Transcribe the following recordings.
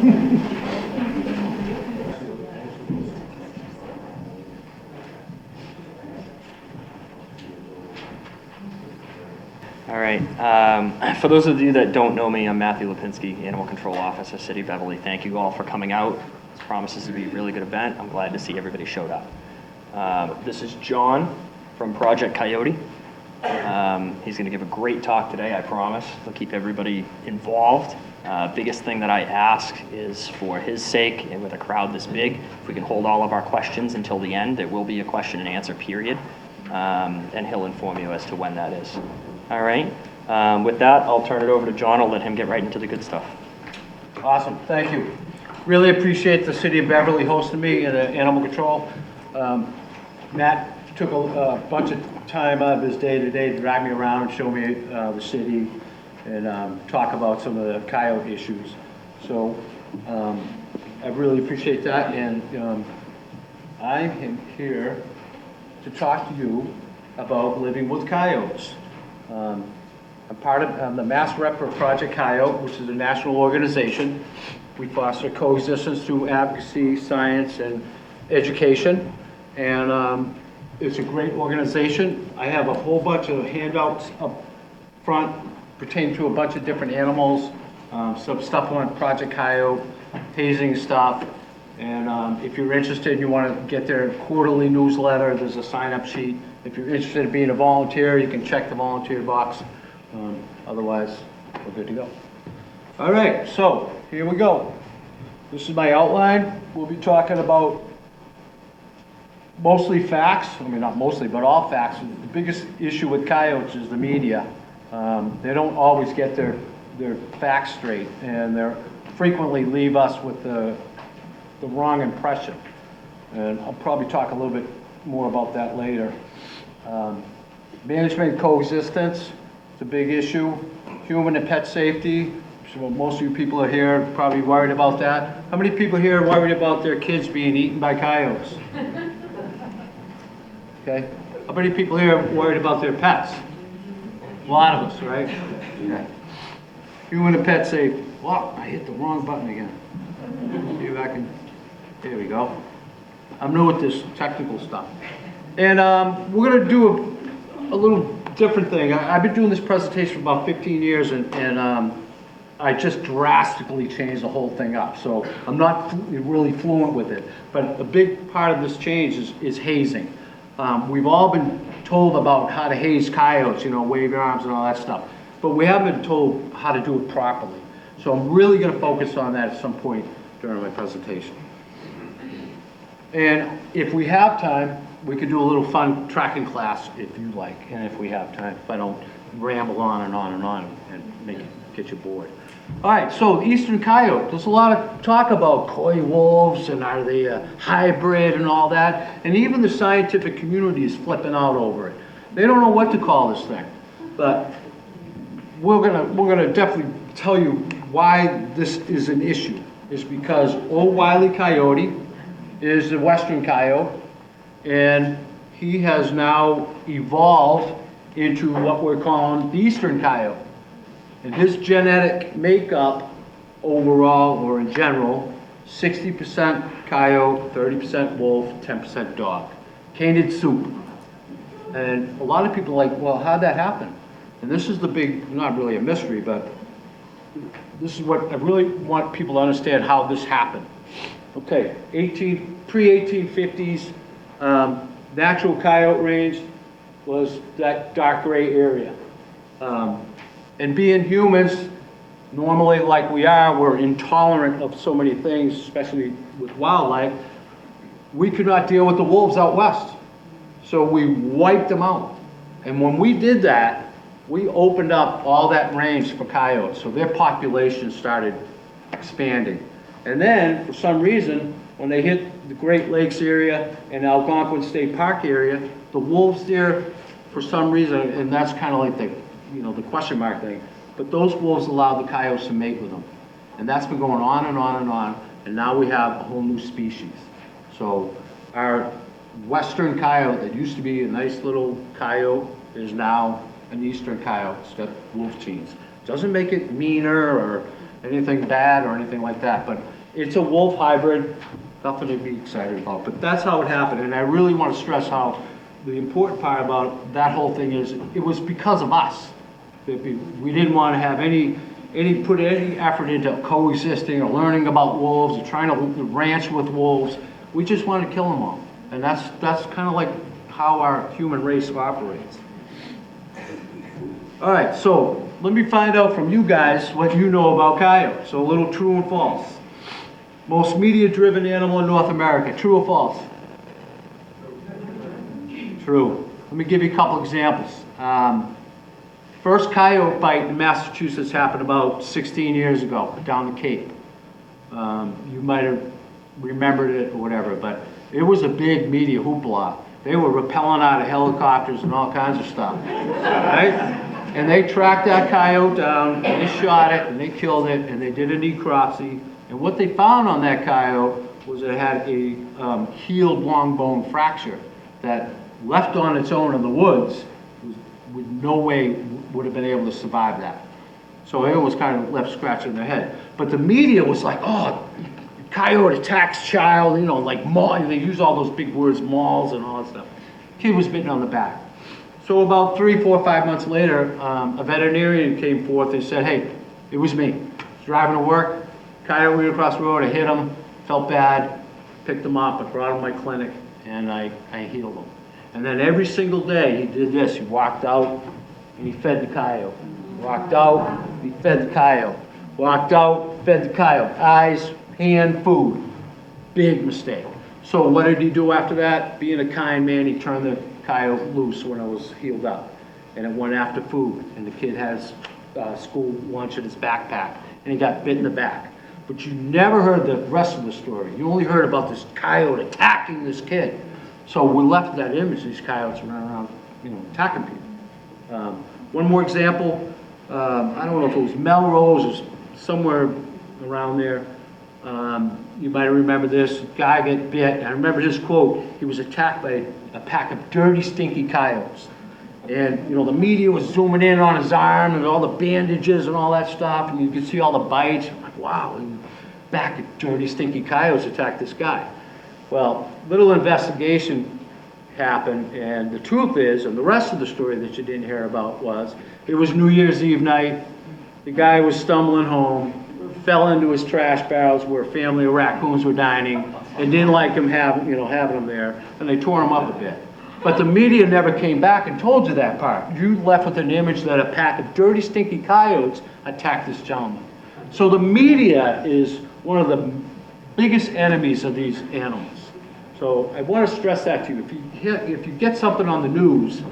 All right. For those of you that don't know me, I'm Matthew Lipinski, Animal Control Officer, City of Beverly. Thank you all for coming out. This promises to be a really good event. I'm glad to see everybody showed up. This is John from Project Coyote. He's going to give a great talk today, I promise. He'll keep everybody involved. Biggest thing that I ask is for his sake, and with a crowd this big, if we can hold all of our questions until the end. There will be a question and answer period, and he'll inform you as to when that is. All right. With that, I'll turn it over to John. I'll let him get right into the good stuff. Awesome. Thank you. Really appreciate the City of Beverly hosting me at Animal Control. Matt took a bunch of time out of his day today to drive me around and show me the city and talk about some of the coyote issues. So I really appreciate that, and I am here to talk to you about living with coyotes. I'm the Mass Rep for Project Coyote, which is a national organization. We foster coexistence through advocacy, science, and education. And it's a great organization. I have a whole bunch of handouts up front pertaining to a bunch of different animals, some stuff on Project Coyote, hazing stuff. And if you're interested and you want to get their quarterly newsletter, there's a sign-up sheet. If you're interested in being a volunteer, you can check the volunteer box. Otherwise, we're good to go. All right, so here we go. This is my outline. We'll be talking about mostly facts. I mean, not mostly, but all facts. The biggest issue with coyotes is the media. They don't always get their facts straight, and they frequently leave us with the wrong impression. And I'll probably talk a little bit more about that later. Management and coexistence is a big issue. Human and pet safety. So most of you people are here probably worried about that. How many people here are worried about their kids being eaten by coyotes? Okay. How many people here are worried about their pets? A lot of us, right? Yeah. Human and pet safety. Wow, I hit the wrong button again. See if I can. There we go. I'm new at this technical stuff. And we're going to do a little different thing. I've been doing this presentation for about 15 years, and I just drastically changed the whole thing up. So I'm not really fluent with it. But a big part of this change is hazing. We've all been told about how to haze coyotes, you know, wave your arms and all that stuff. But we haven't been told how to do it properly. So I'm really going to focus on that at some point during my presentation. And if we have time, we could do a little fun tracking class if you like, and if we have time, if I don't ramble on and on and on and get you bored. All right, so Eastern Coyote. There's a lot of talk about coy wolves and are they a hybrid and all that, and even the scientific community is flipping out over it. They don't know what to call this thing, but we're gonna definitely tell you why this is an issue. It's because old Wile E. Coyote is the Western coyote, and he has now evolved into what we're calling the Eastern coyote. And his genetic makeup overall, or in general, 60% coyote, 30% wolf, 10% dog. Canid soup. And a lot of people are like, well, how'd that happen? And this is the big, not really a mystery, but this is what I really want people to understand how this happened. Okay, pre-1850s, natural coyote range was that dark gray area. And being humans, normally like we are, we're intolerant of so many things, especially with wildlife. We could not deal with the wolves out west. So we wiped them out. And when we did that, we opened up all that range for coyotes. So their population started expanding. And then, for some reason, when they hit the Great Lakes area and Algonquin State Park area, the wolves there, for some reason, and that's kind of like the question mark thing, but those wolves allowed the coyotes to mate with them. And that's been going on and on and on, and now we have a whole new species. So our Western coyote that used to be a nice little coyote is now an Eastern coyote. It's got wolf genes. Doesn't make it meaner or anything bad or anything like that, but It's a wolf hybrid, nothing to be excited about, but that's how it happened. And I really want to stress how the important part about that whole thing is it was because of us. We didn't want to have put any effort into coexisting or learning about wolves or trying to ranch with wolves. We just wanted to kill them all. And that's kind of like how our human race operates. All right, so let me find out from you guys what you know about coyotes. So a little true and false. Most media-driven animal in North America, true or false? True. Let me give you a couple examples. First coyote bite in Massachusetts happened about 16 years ago down the Cape. You might have remembered it or whatever, but it was a big media hoopla. They were rappelling out of helicopters and all kinds of stuff, right? And they tracked that coyote down, and they shot it, and they killed it, and they did a necropsy. And what they found on that coyote was it had a healed long bone fracture that left on its own in the woods, with no way would have been able to survive that. So it was kind of left scratching their head. But the media was like, oh, coyote attacks child, you know, like maul. They use all those big words, mauls and all that stuff. Kid was bitten on the back. So about 3, 4, 5 months later, a veterinarian came forth and said, hey, it was me. Driving to work, coyote went across the road, I hit him, felt bad, picked him up, I brought him to my clinic, and I healed him. And then every single day he did this. He walked out and he fed the coyote. Walked out, he fed the coyote. Walked out, fed the coyote. Eyes, hand, food. Big mistake. So what did he do after that? Being a kind man, he turned the coyote loose when it was healed up. And it went after food. And the kid has school lunch in his backpack. And he got bit in the back. But you never heard the rest of the story. You only heard about this coyote attacking this kid. So we left that image, these coyotes running around, you know, attacking people. One more example, I don't know if it was Melrose or somewhere around there. You might remember this guy get bit. I remember his quote. He was attacked by a pack of dirty, stinky coyotes. And, you know, the media was zooming in on his arm and all the bandages and all that stuff. And you could see all the bites. I'm like, wow, and back of dirty, stinky coyotes attacked this guy. Well, little investigation happened, and the truth is, and the rest of the story that you didn't hear about was, it was New Year's Eve night, the guy was stumbling home, fell into his trash barrels where a family of raccoons were dining, and didn't like him having him there, and they tore him up a bit. But the media never came back and told you that part. You left with an image that a pack of dirty, stinky coyotes attacked this gentleman. So the media is one of the biggest enemies of these animals. So I want to stress that to you. If you get something on the news,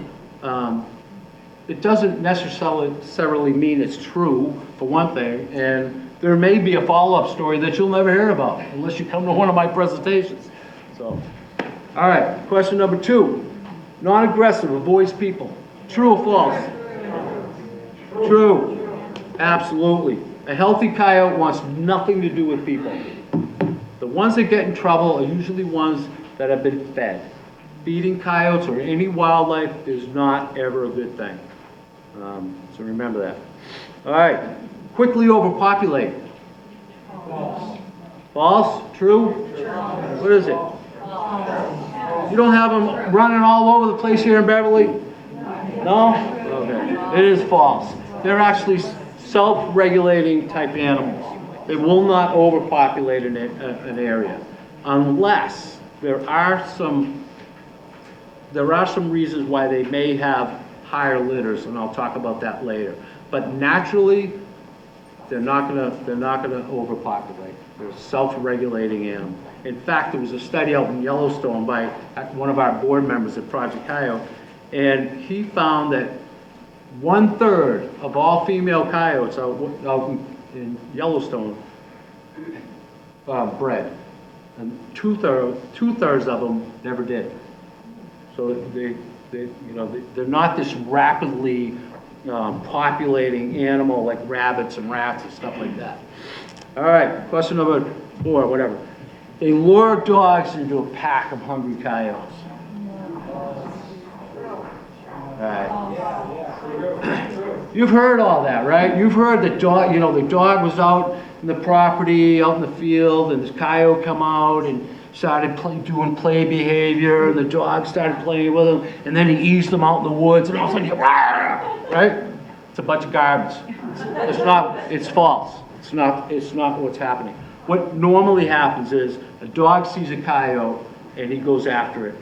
it doesn't necessarily mean it's true, for one thing, and there may be a follow-up story that you'll never hear about unless you come to one of my presentations. So, all right, question number 2. Non-aggressive, avoids people. True or false? True. Absolutely. A healthy coyote wants nothing to do with people. The ones that get in trouble are usually ones that have been fed. Feeding coyotes or any wildlife is not ever a good thing. So remember that. All right. Quickly overpopulate. False. False? True? What is it? You don't have them running all over the place here in Beverly? No? Okay. It is false. They're actually self-regulating type animals. They will not overpopulate an area unless there are some reasons why they may have higher litters, and I'll talk about that later. But naturally, they're not gonna overpopulate. They're a self-regulating animal. In fact, there was a study out in Yellowstone by one of our board members at Project Coyote, and he found that 1/3 of all female coyotes out in Yellowstone bred, and two-thirds of them never did. So they're not this rapidly populating animal like rabbits and rats and stuff like that. All right, question number 4, whatever. They lure dogs into a pack of hungry coyotes. All right. You've heard all that, right? You've heard the dog, the dog was out in the property, out in the field, and this coyote come out and started doing play behavior, and the dog started playing with him, and then he eased them out in the woods, and all of a sudden, right? It's a bunch of garbage. It's false. It's not what's happening. What normally happens is a dog sees a coyote, and he goes after it,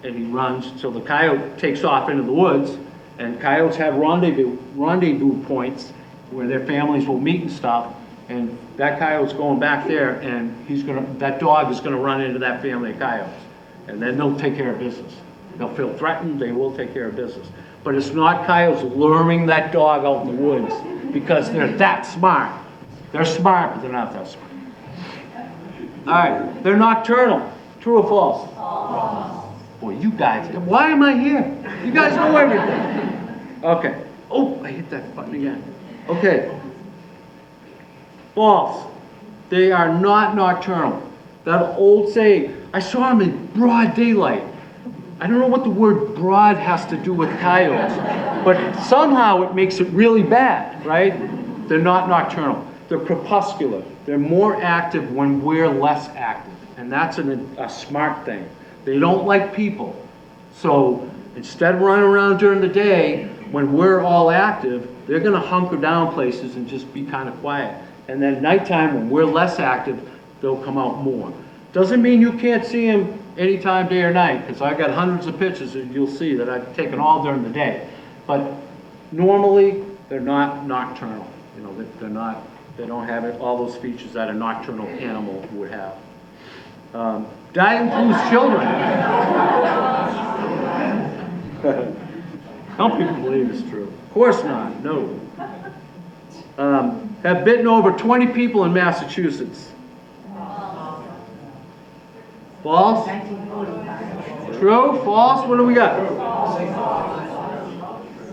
and he runs, so the coyote takes off into the woods, and coyotes have rendezvous points where their families will meet and stuff, and that coyote's going back there, and that dog is gonna run into that family of coyotes. And then they'll take care of business. They'll feel threatened, they will take care of business. But it's not coyotes luring that dog out in the woods because they're that smart. They're smart, but they're not that smart. All right, they're nocturnal. True or false? False. Boy, you guys, why am I here? You guys know everything. Okay. Oh, I hit that button again. Okay. False. They are not nocturnal. That old saying, I saw them in broad daylight. I don't know what the word broad has to do with coyotes, but somehow it makes it really bad, right? They're not nocturnal. They're crepuscular. They're more active when we're less active, and that's a smart thing. They don't like people. So instead of running around during the day, when we're all active, they're going to hunker down places and just be kind of quiet. And then at nighttime, when we're less active, they'll come out more. Doesn't mean you can't see them anytime, day or night, because I got hundreds of pictures that you'll see that I've taken all during the day. But normally, they're not nocturnal. They don't have all those features that a nocturnal animal would have. That includes children. Some people believe it's true. Of course not, no. Have bitten over 20 people in Massachusetts. False? True? False? What do we got?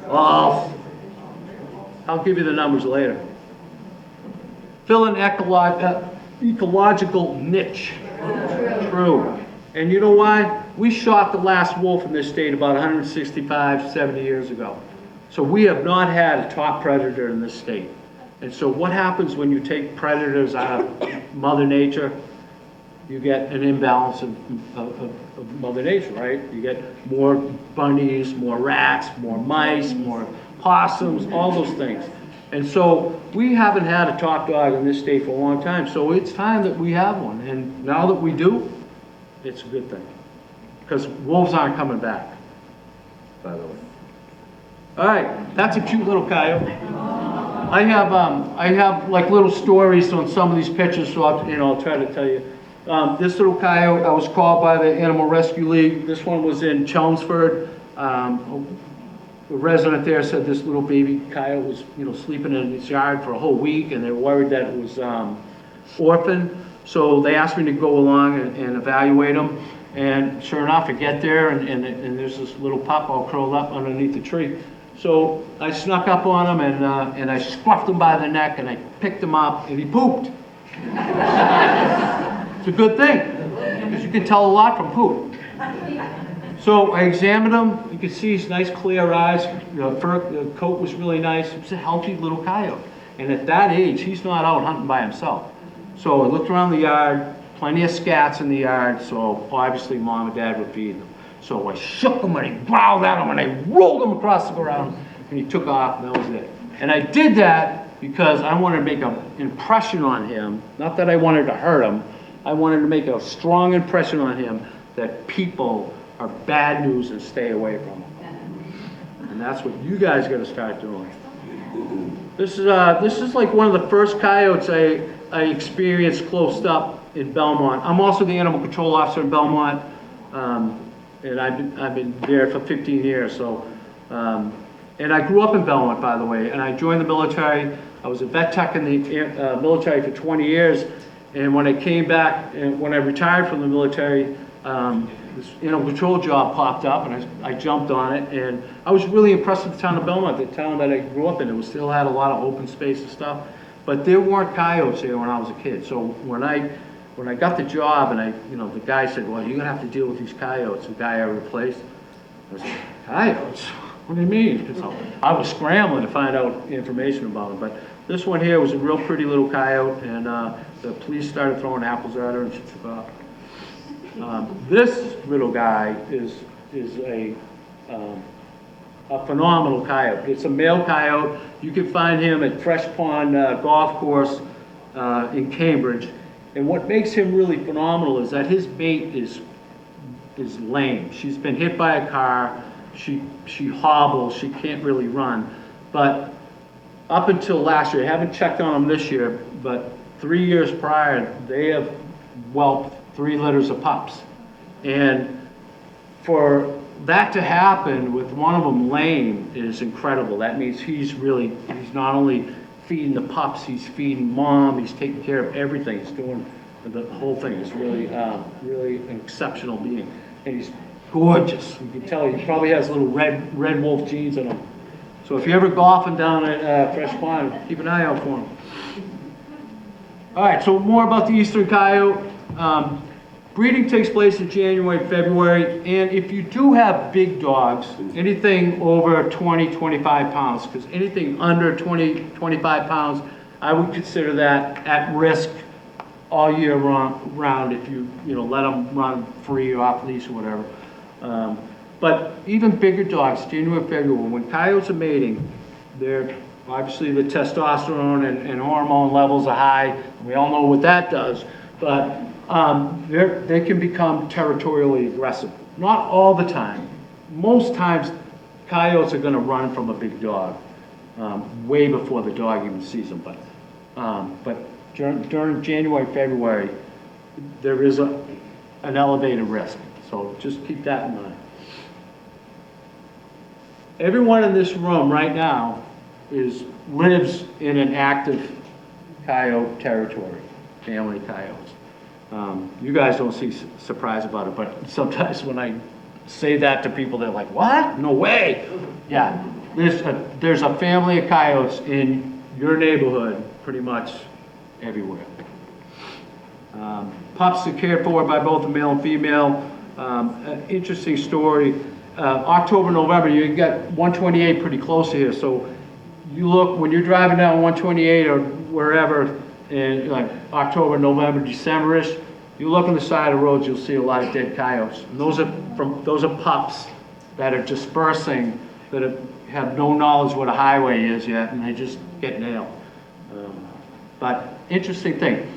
False. I'll give you the numbers later. Fill an ecological niche. True. And you know why? We shot the last wolf in this state about 165, 70 years ago. So we have not had a top predator in this state. And so what happens when you take predators out of Mother Nature? You get an imbalance of Mother Nature, right? You get more bunnies, more rats, more mice, more possums, all those things. And so we haven't had a top dog in this state for a long time. So it's time that we have one. And now that we do, it's a good thing. Because wolves aren't coming back, by the way. All right, that's a cute little coyote. I have like little stories on some of these pictures, so I'll try to tell you. This little coyote, I was called by the Animal Rescue League. This one was in Chelmsford. The resident there said this little baby coyote was, sleeping in his yard for a whole week, and they were worried that it was orphaned. So they asked me to go along and evaluate him. And sure enough, I get there, and there's this little pup all curled up underneath the tree. So I snuck up on him, and I scuffed him by the neck, and I picked him up, and he pooped. It's a good thing, because you can tell a lot from poop. So I examined him. You can see his nice clear eyes. The coat was really nice. It was a healthy little coyote. And at that age, he's not out hunting by himself. So I looked around the yard, plenty of scats in the yard, so obviously Mom and Dad would feed them. So I shook him, and I growled at him, and I rolled him across the ground, and he took off, and that was it. And I did that because I wanted to make an impression on him. Not that I wanted to hurt him. I wanted to make a strong impression on him that people are bad news and stay away from them. And that's what you guys got to start doing. This is like one of the first coyotes I experienced close up in Belmont. I'm also the animal control officer in Belmont, and I've been there for 15 years. So, and I grew up in Belmont, by the way, and I joined the military. I was a vet tech in the military for 20 years, and when I came back, and when I retired from the military, this animal control job popped up, and I jumped on it, and I was really impressed with the town of Belmont, the town that I grew up in. It still had a lot of open space and stuff, but there weren't coyotes here when I was a kid. So when I got the job, and the guy said, "Well, you're gonna have to deal with these coyotes." The guy I replaced, I was like, "Coyotes? What do you mean? So I was scrambling to find out information about it, but this one here was a real pretty little coyote, and the police started throwing apples at her, and she took off. This little guy is a phenomenal coyote. It's a male coyote. You can find him at Fresh Pond Golf Course in Cambridge. And what makes him really phenomenal is that his bait is lame. She's been hit by a car. She hobbles. She can't really run. But up until last year, I haven't checked on them this year, but 3 years prior, they have whelped 3 litters of pups. And for that to happen with one of them lame is incredible. That means he's not only feeding the pups, he's feeding mom, he's taking care of everything. He's doing the whole thing. He's really an exceptional being. And he's gorgeous. You can tell he probably has little red wolf genes in him. So if you're ever golfing down at Fresh Pond, keep an eye out for him. All right, so more about the Eastern Coyote. Breeding takes place in January, February, and if you do have big dogs, anything over 20, 25 pounds, because anything under 20, 25 pounds, I would consider that at risk all year round if you let them run free or off leash or whatever. But even bigger dogs, January, February, when coyotes are mating, they're obviously the testosterone and hormone levels are high. We all know what that does, but they can become territorially aggressive. Not all the time. Most times, coyotes are going to run from a big dog way before the dog even sees them. But during January, February, there is an elevated risk. So just keep that in mind. Everyone in this room right now lives in an active coyote territory, family coyotes. You guys don't seem surprised about it, but sometimes when I say that to people, they're like, what? No way. Yeah, there's a family of coyotes in your neighborhood pretty much everywhere. Pups are cared for by both the male and female. Interesting story. October, November, you get 128 pretty close here, so you look, when you're driving down 128 or wherever, in like October, November, December-ish, you look on the side of the roads, you'll see a lot of dead coyotes. And those are pups that are dispersing, that have no knowledge what a highway is yet, and they just get nailed. But interesting thing.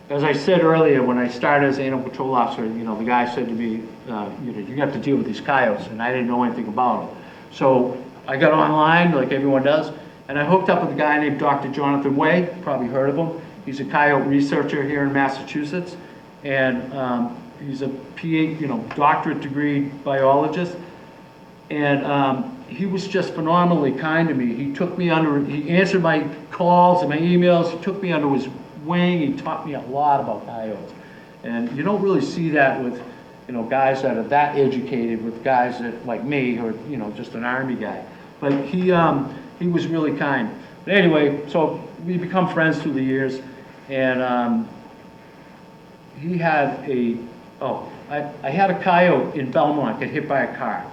As I said earlier, when I started as an animal control officer, the guy said to me, you have to deal with these coyotes, and I didn't know anything about them. So I got online, like everyone does, and I hooked up with a guy named Dr. Jonathan Way, probably heard of him. He's a coyote researcher here in Massachusetts, and he's a PhD, doctorate degree biologist, and he was just phenomenally kind to me. He answered my calls and my emails. He took me under his wing. He taught me a lot about coyotes, and you don't really see that with guys that are that educated, with guys that like me, who are just an Army guy. But he was really kind. But anyway, so we become friends through the years, and he had I had a coyote in Belmont get hit by a car,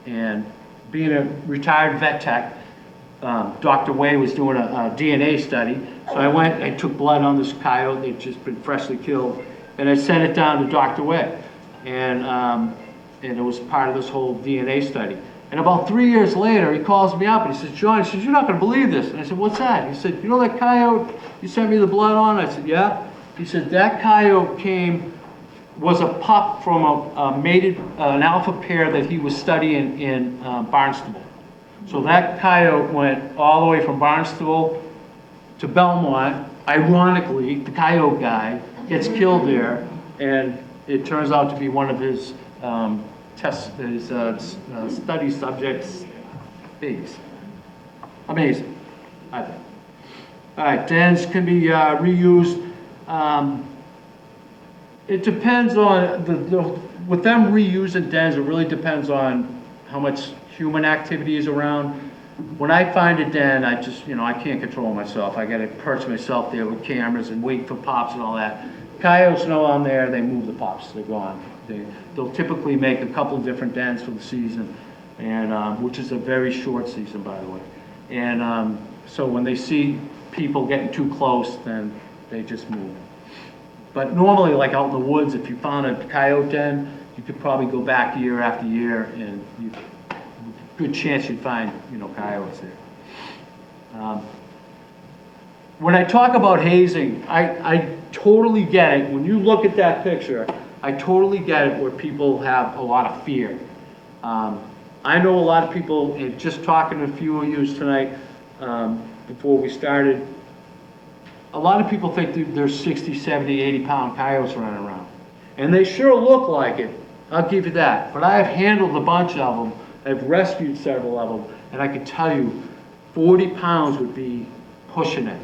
and being a retired vet tech, Dr. Way was doing a DNA study, so I took blood on this coyote. They'd just been freshly killed, and I sent it down to Dr. Way, and it was part of this whole DNA study. And about 3 years later, he calls me up and he says, John, you're not going to believe this. And I said, what's that? He said, you know that coyote you sent me the blood on? I said, yeah. He said, that coyote was a pup from an alpha pair that he was studying in Barnstable. So that coyote went all the way from Barnstable to Belmont. Ironically, the coyote guy gets killed there, and it turns out to be one of his study subjects' babies. Amazing, I think. All right, dens can be reused. It depends on with them reusing dens. It really depends on how much human activity is around. When I find a den, I just I can't control myself. I got to perch myself there with cameras and wait for pops and all that. Coyotes know I'm there. They move the pops. They're gone. They'll typically make a couple of different dens for the season. and which is a very short season, by the way. And so when they see people getting too close, then they just move. But normally, like out in the woods, if you found a coyote den, you could probably go back year after year, and good chance you'd find, coyotes there. When I talk about hazing, I totally get it. When you look at that picture, I totally get it where people have a lot of fear. I know a lot of people, and just talking to a few of you tonight, before we started, a lot of people think there's 60, 70, 80-pound coyotes running around. And they sure look like it, I'll give you that. But I have handled a bunch of them, I've rescued several of them, and I can tell you, 40 pounds would be pushing it.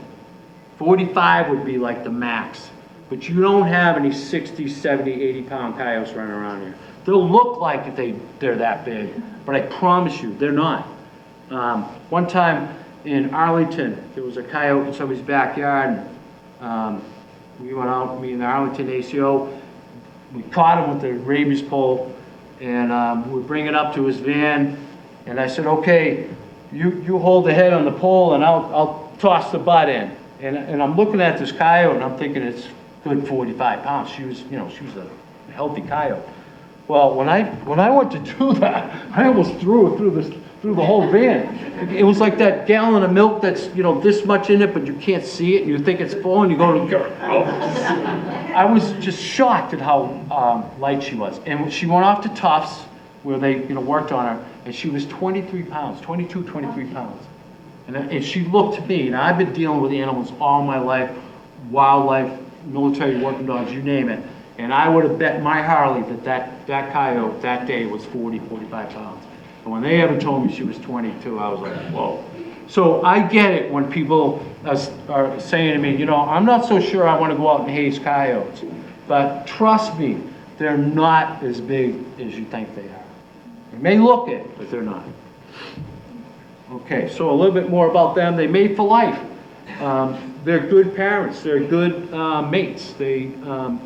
45 would be like the max. But you don't have any 60, 70, 80-pound coyotes running around here. They'll look like they're that big, but I promise you, they're not. One time in Arlington, there was a coyote in somebody's backyard, and we went out, me and the Arlington ACO, we caught him with the rabies pole, and we bring it up to his van, and I said, okay, you hold the head on the pole, and I'll toss the butt in. And I'm looking at this coyote, and I'm thinking it's good 45 pounds. She was a healthy coyote. Well, when I went to do that, I almost threw it through the whole van. It was like that gallon of milk that's this much in it, but you can't see it, and you think it's full, and you go to. I was just shocked at how light she was, and she went off to Tufts, where they worked on her, and she was 23 pounds, 22, 23 pounds. And she looked to me, and I've been dealing with animals all my life, wildlife, military working dogs, you name it. And I would have bet my Harley that coyote that day was 40, 45 pounds. And when they ever told me she was 22, I was like, whoa. So I get it when people are saying to me, I'm not so sure I want to go out and haze coyotes. But trust me, they're not as big as you think they are. They may look it, but they're not. Okay, so a little bit more about them. They mate for life. They're good parents. They're good mates. They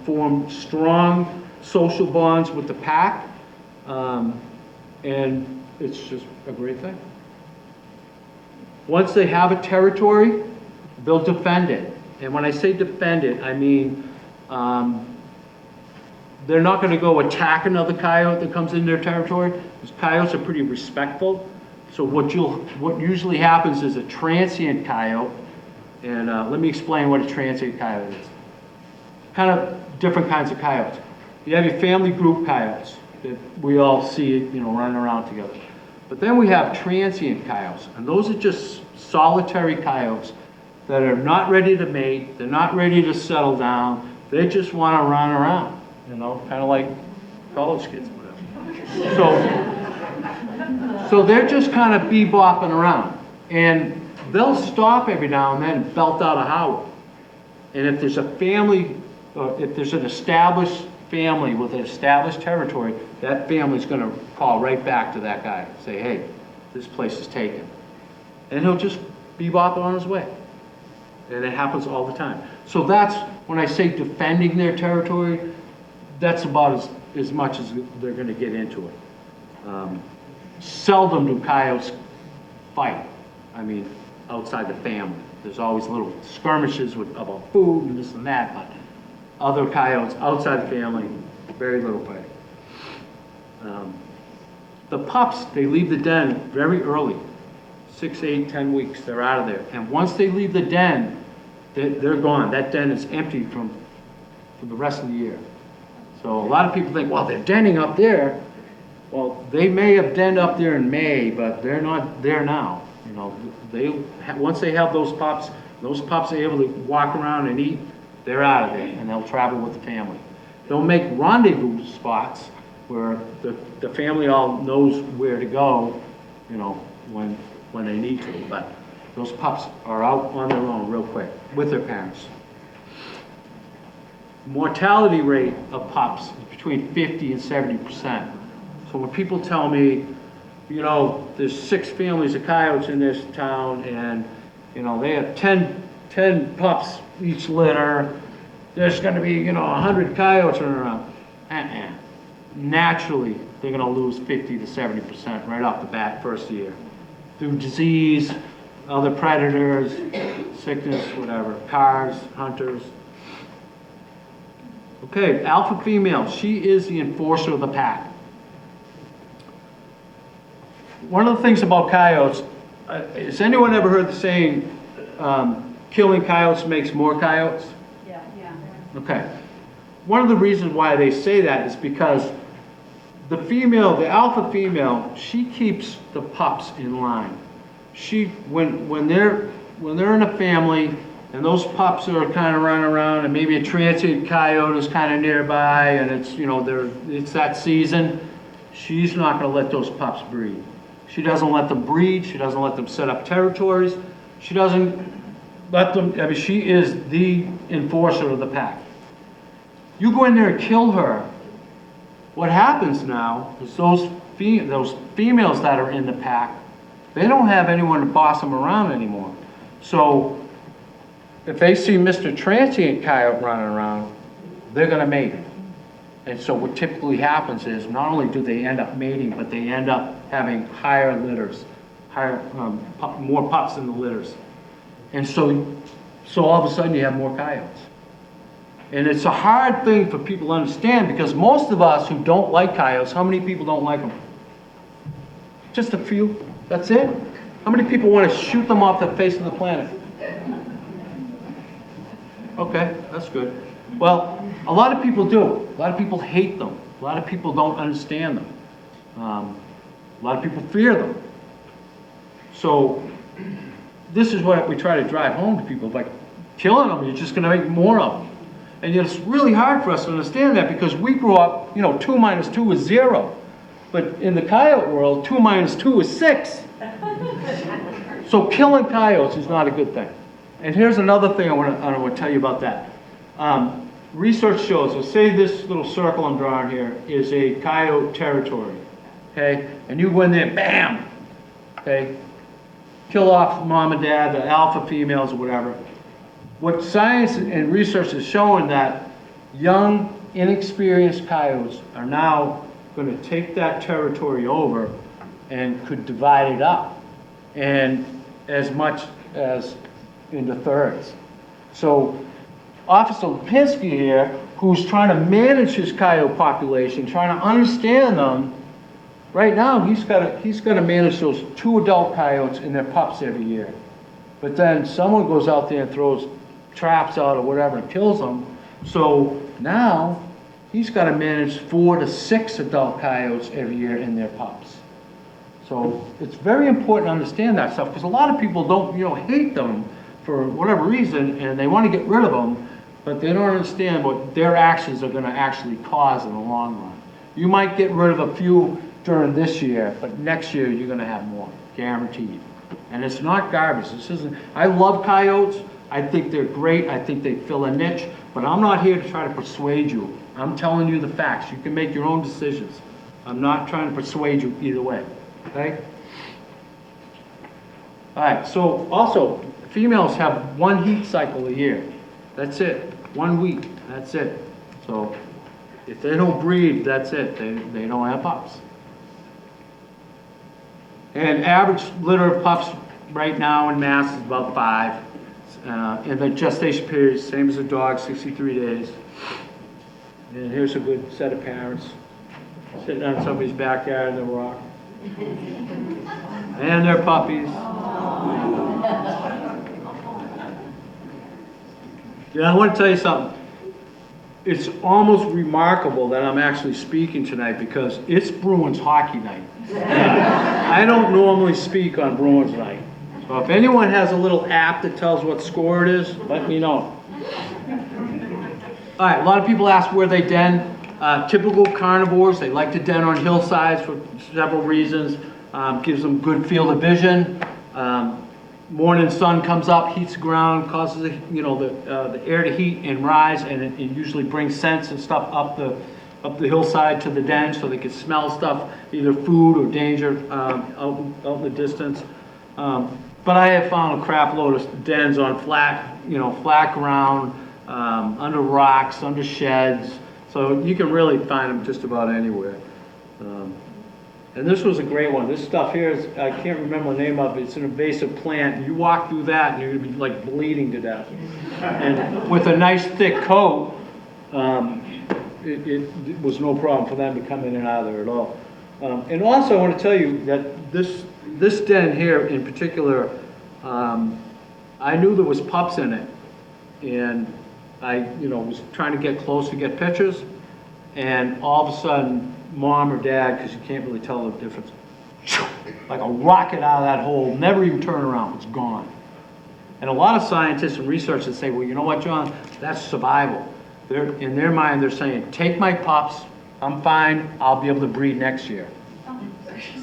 form strong social bonds with the pack, and it's just a great thing. Once they have a territory, they'll defend it. And when I say defend it, I mean they're not going to go attack another coyote that comes in their territory, because coyotes are pretty respectful. So what usually happens is a transient coyote, and let me explain what a transient coyote is. Kind of different kinds of coyotes. You have your family group coyotes that we all see, running around together. But then we have transient coyotes, and those are just solitary coyotes that are not ready to mate, they're not ready to settle down, they just want to run around, kind of like college kids or whatever. So they're just kind of bebopping around, and they'll stop every now and then and belt out a howl. And if there's a family, or if there's an established family with an established territory, that family's going to call right back to that guy, say, hey, this place is taken. And he'll just bebop on his way. And it happens all the time. So that's, when I say defending their territory, that's about as much as they're going to get into it. Seldom do coyotes fight. I mean, outside the family. There's always little skirmishes about food and this and that, but other coyotes outside the family, very little fighting. The pups, they leave the den very early, 6, 8, 10 weeks, they're out of there. And once they leave the den, they're gone. That den is empty from the rest of the year. So a lot of people think, well, they're denning up there. Well, they may have denned up there in May, but they're not there now. Once they have those pups are able to walk around and eat, they're out of there, and they'll travel with the family. They'll make rendezvous spots where the family all knows where to go, when they need to. But those pups are out on their own real quick with their parents. Mortality rate of pups is between 50 and 70%. So when people tell me, there's 6 families of coyotes in this town, and they have 10 pups each litter, there's going to be 100 coyotes running around. Naturally, they're gonna lose 50 to 70% right off the bat first year. Through disease, other predators, sickness, whatever, cars, hunters. Okay, alpha female, she is the enforcer of the pack. One of the things about coyotes, has anyone ever heard the saying, killing coyotes makes more coyotes? Yeah. Okay. One of the reasons why they say that is because the female, the alpha female, she keeps the pups in line. When they're in a family and those pups are kind of running around and maybe a transient coyote is kind of nearby and it's, you know, it's that season, she's not going to let those pups breed. She doesn't let them breed. She doesn't let them set up territories. She doesn't let them, I mean, she is the enforcer of the pack. You go in there and kill her, what happens now is those females that are in the pack, they don't have anyone to boss them around anymore. So if they see Mr. Transient Coyote running around, they're going to mate. And so what typically happens is not only do they end up mating, but they end up having higher litters, more pups in the litters. And so all of a sudden you have more coyotes. And it's a hard thing for people to understand because most of us who don't like coyotes, how many people don't like them? Just a few, that's it. How many people want to shoot them off the face of the planet? Okay, that's good. Well, a lot of people do. A lot of people hate them. A lot of people don't understand them. A lot of people fear them. So this is what we try to drive home to people. Like, killing them, you're just going to make more of them. And it's really hard for us to understand that because we grew up, you know, 2 minus 2 is 0. But in the coyote world, 2 minus 2 is 6. So killing coyotes is not a good thing. And here's another thing I want to tell you about that. Research shows, so say this little circle I'm drawing here is a coyote territory, okay? And you go in there, bam, okay? Kill off mom and dad, the alpha females or whatever. What science and research is showing that young, inexperienced coyotes are now going to take that territory over and could divide it up, and as much as into thirds. So Officer Lipinski here, who's trying to manage his coyote population, trying to understand them, right now he's got to manage those 2 adult coyotes and their pups every year. But then someone goes out there and throws traps out or whatever and kills them. So now he's got to manage 4 to 6 adult coyotes every year and their pups. So it's very important to understand that stuff because a lot of people don't, you know, hate them for whatever reason and they want to get rid of them, but they don't understand what their actions are going to actually cause in the long run. You might get rid of a few during this year, but next year you're going to have more, guaranteed. And it's not garbage. This isn't. I love coyotes. I think they're great. I think they fill a niche, but I'm not here to try to persuade you. I'm telling you the facts. You can make your own decisions. I'm not trying to persuade you either way, okay? All right, so also, females have 1 heat cycle a year. That's it. 1 week. That's it. So if they don't breed, that's it. They don't have pups. And average litter of pups right now in Mass is about 5. And the gestation period is same as a dog, 63 days. And here's a good set of parents sitting on somebody's backyard in the rock. And their puppies. Yeah, I want to tell you something. It's almost remarkable that I'm actually speaking tonight because it's Bruins hockey night. I don't normally speak on Bruins night. So if anyone has a little app that tells what score it is, let me know. All right, a lot of people ask where they den. Typical carnivores, they like to den on hillsides for several reasons. Gives them good field of vision. Morning sun comes up, heats the ground, causes the air to heat and rise, and it usually brings scents and stuff up the hillside to the den, so they can smell stuff, either food or danger out in the distance. But I have found a crap load of dens on flat ground, under rocks, under sheds, so you can really find them just about anywhere. And this was a great one. This stuff here is, I can't remember the name of it. It's an invasive plant. You walk through that and you're gonna be like bleeding to death. And with a nice thick coat, it was no problem for them to come in and out of there at all. And also I want to tell you that this den here in particular, I knew there was pups in it. And I, was trying to get close to get pictures. And all of a sudden, mom or dad, because you can't really tell the difference, like a rocket out of that hole, never even turn around, it's gone. And a lot of scientists and researchers say, well, you know what, John, that's survival. In their mind, they're saying, take my pups, I'm fine, I'll be able to breed next year.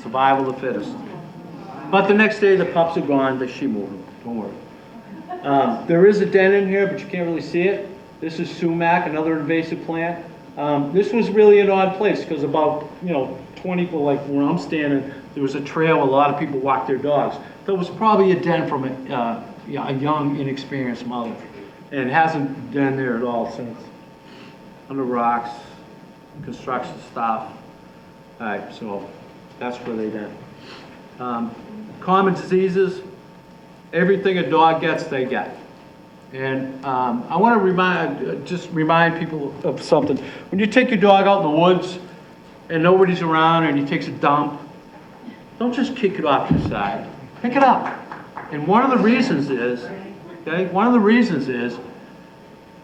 Survival of the fittest. But the next day, the pups are gone, she moved them, don't worry. There is a den in here, but you can't really see it. This is sumac, another invasive plant. This was really an odd place because about 20 people, like where I'm standing, there was a trail. A lot of people walked their dogs. There was probably a den from a young, inexperienced mother, and it hasn't been there at all since. Under rocks, construction stuff. All right, so that's where they den. Common diseases. Everything a dog gets, they get. And I want to remind people of something. When you take your dog out in the woods and nobody's around and he takes a dump, don't just kick it off the side. Pick it up. And one of the reasons is,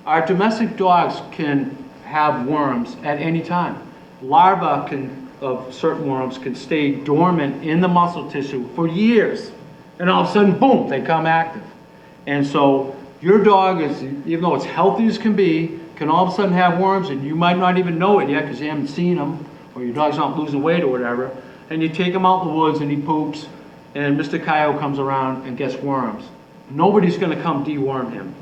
our domestic dogs can have worms at any time. Larvae of certain worms can stay dormant in the muscle tissue for years. And all of a sudden, boom, they come active. And so your dog is, even though it's healthy as can be, can all of a sudden have worms and you might not even know it yet because you haven't seen them or your dog's not losing weight or whatever. And you take him out in the woods and he poops and Mr. Coyote comes around and gets worms. Nobody's going to come deworm him.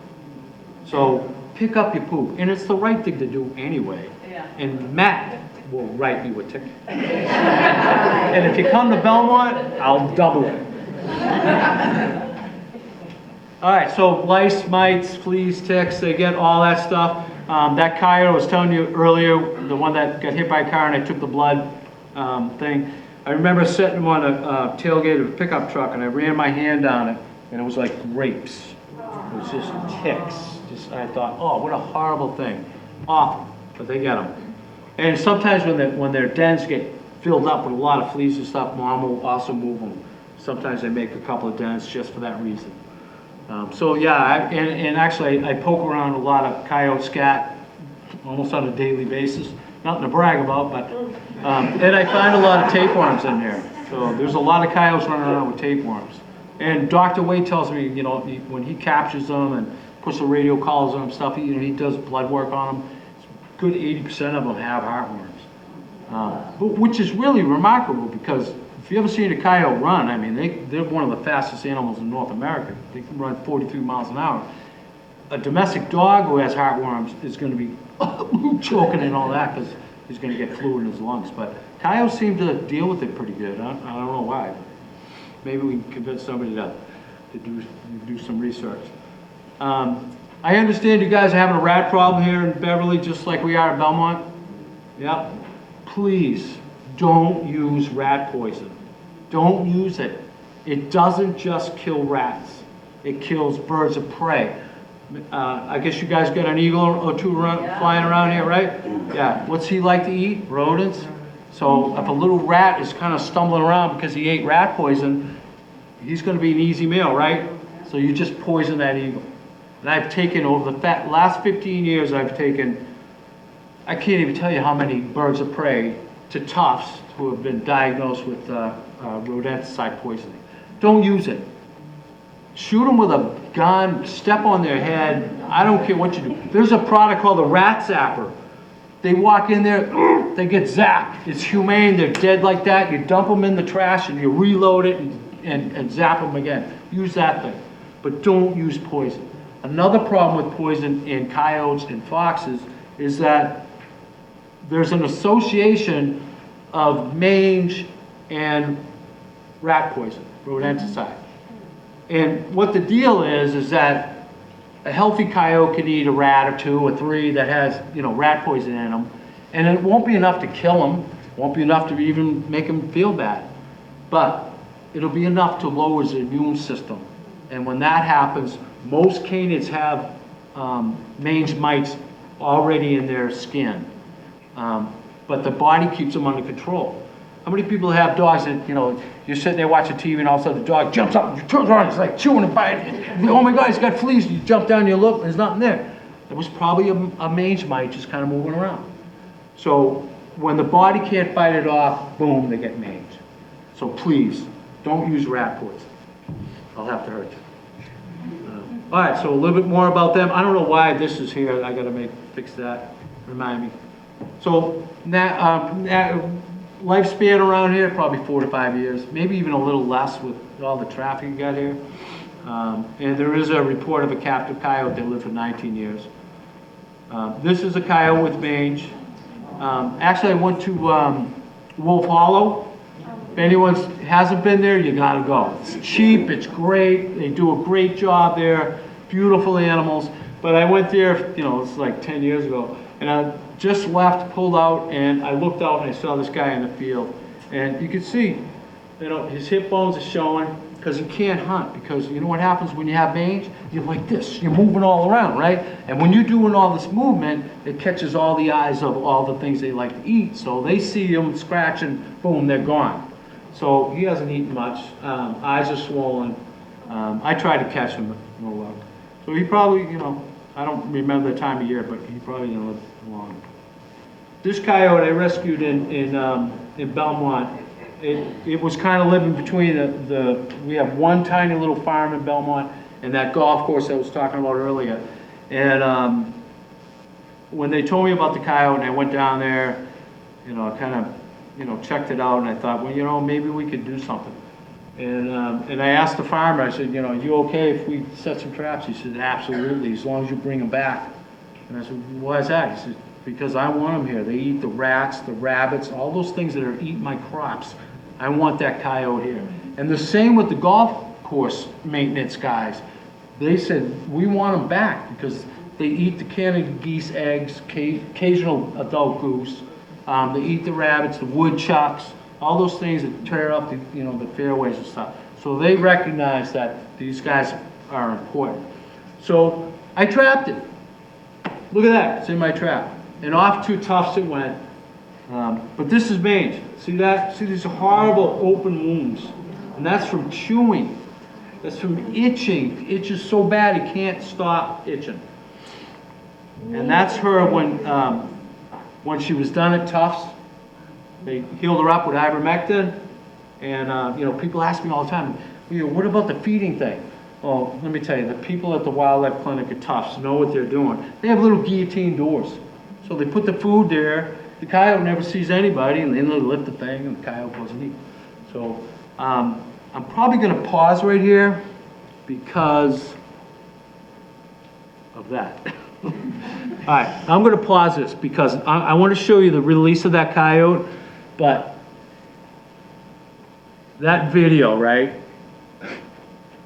So pick up your poop. And it's the right thing to do anyway. Yeah. And Matt will write you a ticket. And if you come to Belmont, I'll double it. All right, so lice, mites, fleas, ticks, they get all that stuff. That coyote I was telling you earlier, the one that got hit by a car and I took the blood thing, I remember setting him on a tailgate of a pickup truck and I ran my hand down it and it was like grapes. It was just ticks. I thought, oh, what a horrible thing. Awful, but they get them. And sometimes when their dens get filled up with a lot of fleas and stuff, mom will also move them. Sometimes they make a couple of dens just for that reason. So yeah, and actually I poke around a lot of coyote scat almost on a daily basis. Nothing to brag about, but and I find a lot of tapeworms in there. So there's a lot of coyotes running around with tapeworms. And Dr. Wade tells me, when he captures them and puts the radio collars on them stuff, he does blood work on them. Good 80% of them have heartworms, which is really remarkable because if you ever seen a coyote run, I mean, they're one of the fastest animals in North America. They can run 43 miles an hour. A domestic dog who has heartworms is going to be choking and all that because he's going to get fluid in his lungs. But coyotes seem to deal with it pretty good. I don't know why. Maybe we can convince somebody to do some research. I understand you guys are having a rat problem here in Beverly, just like we are in Belmont. Yep. Please don't use rat poison. Don't use it. It doesn't just kill rats. It kills birds of prey. I guess you guys got an eagle or two flying around here, right? Yeah. What's he like to eat? Rodents. So if a little rat is kind of stumbling around because he ate rat poison, he's going to be an easy meal, right? So you just poison that eagle. And I've taken over the last 15 years, I can't even tell you how many birds of prey to tufts who have been diagnosed with rodenticide poisoning. Don't use it. Shoot them with a gun, step on their head. I don't care what you do. There's a product called the rat zapper. They walk in there, they get zapped. It's humane, they're dead like that. You dump them in the trash and you reload it and zap them again. Use that thing. But don't use poison. Another problem with poison in coyotes and foxes is that there's an association of mange and rat poison, rodenticide. And what the deal is that a healthy coyote can eat a rat or two or three that has, rat poison in them, and it won't be enough to kill them. Won't be enough to even make him feel bad. But it'll be enough to lower his immune system. And when that happens, most canids have mange mites already in their skin. But the body keeps them under control. How many people have dogs that, you know, you're sitting there watching TV and all of a sudden the dog jumps up and you turn around, it's like chewing and biting. Oh my God, he's got fleas. You jump down and you look, there's nothing there. It was probably a mange mite just kind of moving around. So when the body can't fight it off, boom, they get mange. So please, don't use rat poison. I'll have to hurt you. All right, so a little bit more about them. I don't know why this is here. I got to fix that. Remind me. So lifespan around here, probably 4 to 5 years, maybe even a little less with all the traffic you got here. And there is a report of a captive coyote that lived for 19 years. This is a coyote with mange. Actually, I went to Wolf Hollow. If anyone hasn't been there, you gotta go. It's cheap, it's great, they do a great job there, beautiful animals. But I went there, you know, it's like 10 years ago, and I just left, pulled out, and I looked out and I saw this guy in the field. And you can see, you know, his hip bones are showing, because he can't hunt, because you know what happens when you have mange? You're like this, you're moving all around, right? And when you're doing all this movement, it catches all the eyes of all the things they like to eat. So they see him scratching, boom, they're gone. So he hasn't eaten much, eyes are swollen. I tried to catch him, but no luck. So he probably, you know, I don't remember the time of year, but he probably didn't live long. This coyote I rescued in Belmont. It was kind of living between we have one tiny little farm in Belmont and that golf course I was talking about earlier. And when they told me about the coyote and I went down there, you know, I kind of, you know, checked it out and I thought, well, you know, maybe we could do something. And I asked the farmer, I said, you know, are you okay if we set some traps? He said, absolutely, as long as you bring them back. And I said, why is that? He said, because I want them here. They eat the rats, the rabbits, all those things that are eating my crops. I want that coyote here. And the same with the golf course maintenance guys. They said, we want them back because they eat the Canada geese eggs, occasional adult goose. They eat the rabbits, the woodchucks, all those things that tear up the, you know, the fairways and stuff. So they recognize that these guys are important. So I trapped it. Look at that, it's in my trap. And off 2 tufts it went. But this is mange. See that? See these horrible open wounds. And that's from chewing. That's from itching. It itches so bad it can't stop itching. And that's her when she was done at Tufts. They healed her up with ivermectin. And you know, people ask me all the time, you know, what about the feeding thing? Well, let me tell you, the people at the wildlife clinic at Tufts know what they're doing. They have little guillotine doors. So they put the food there. The coyote never sees anybody, and then they lift the thing, and the coyote goes and eats. So I'm probably going to pause right here because of that. All right, I'm going to pause this because I want to show you the release of that coyote, but that video, right?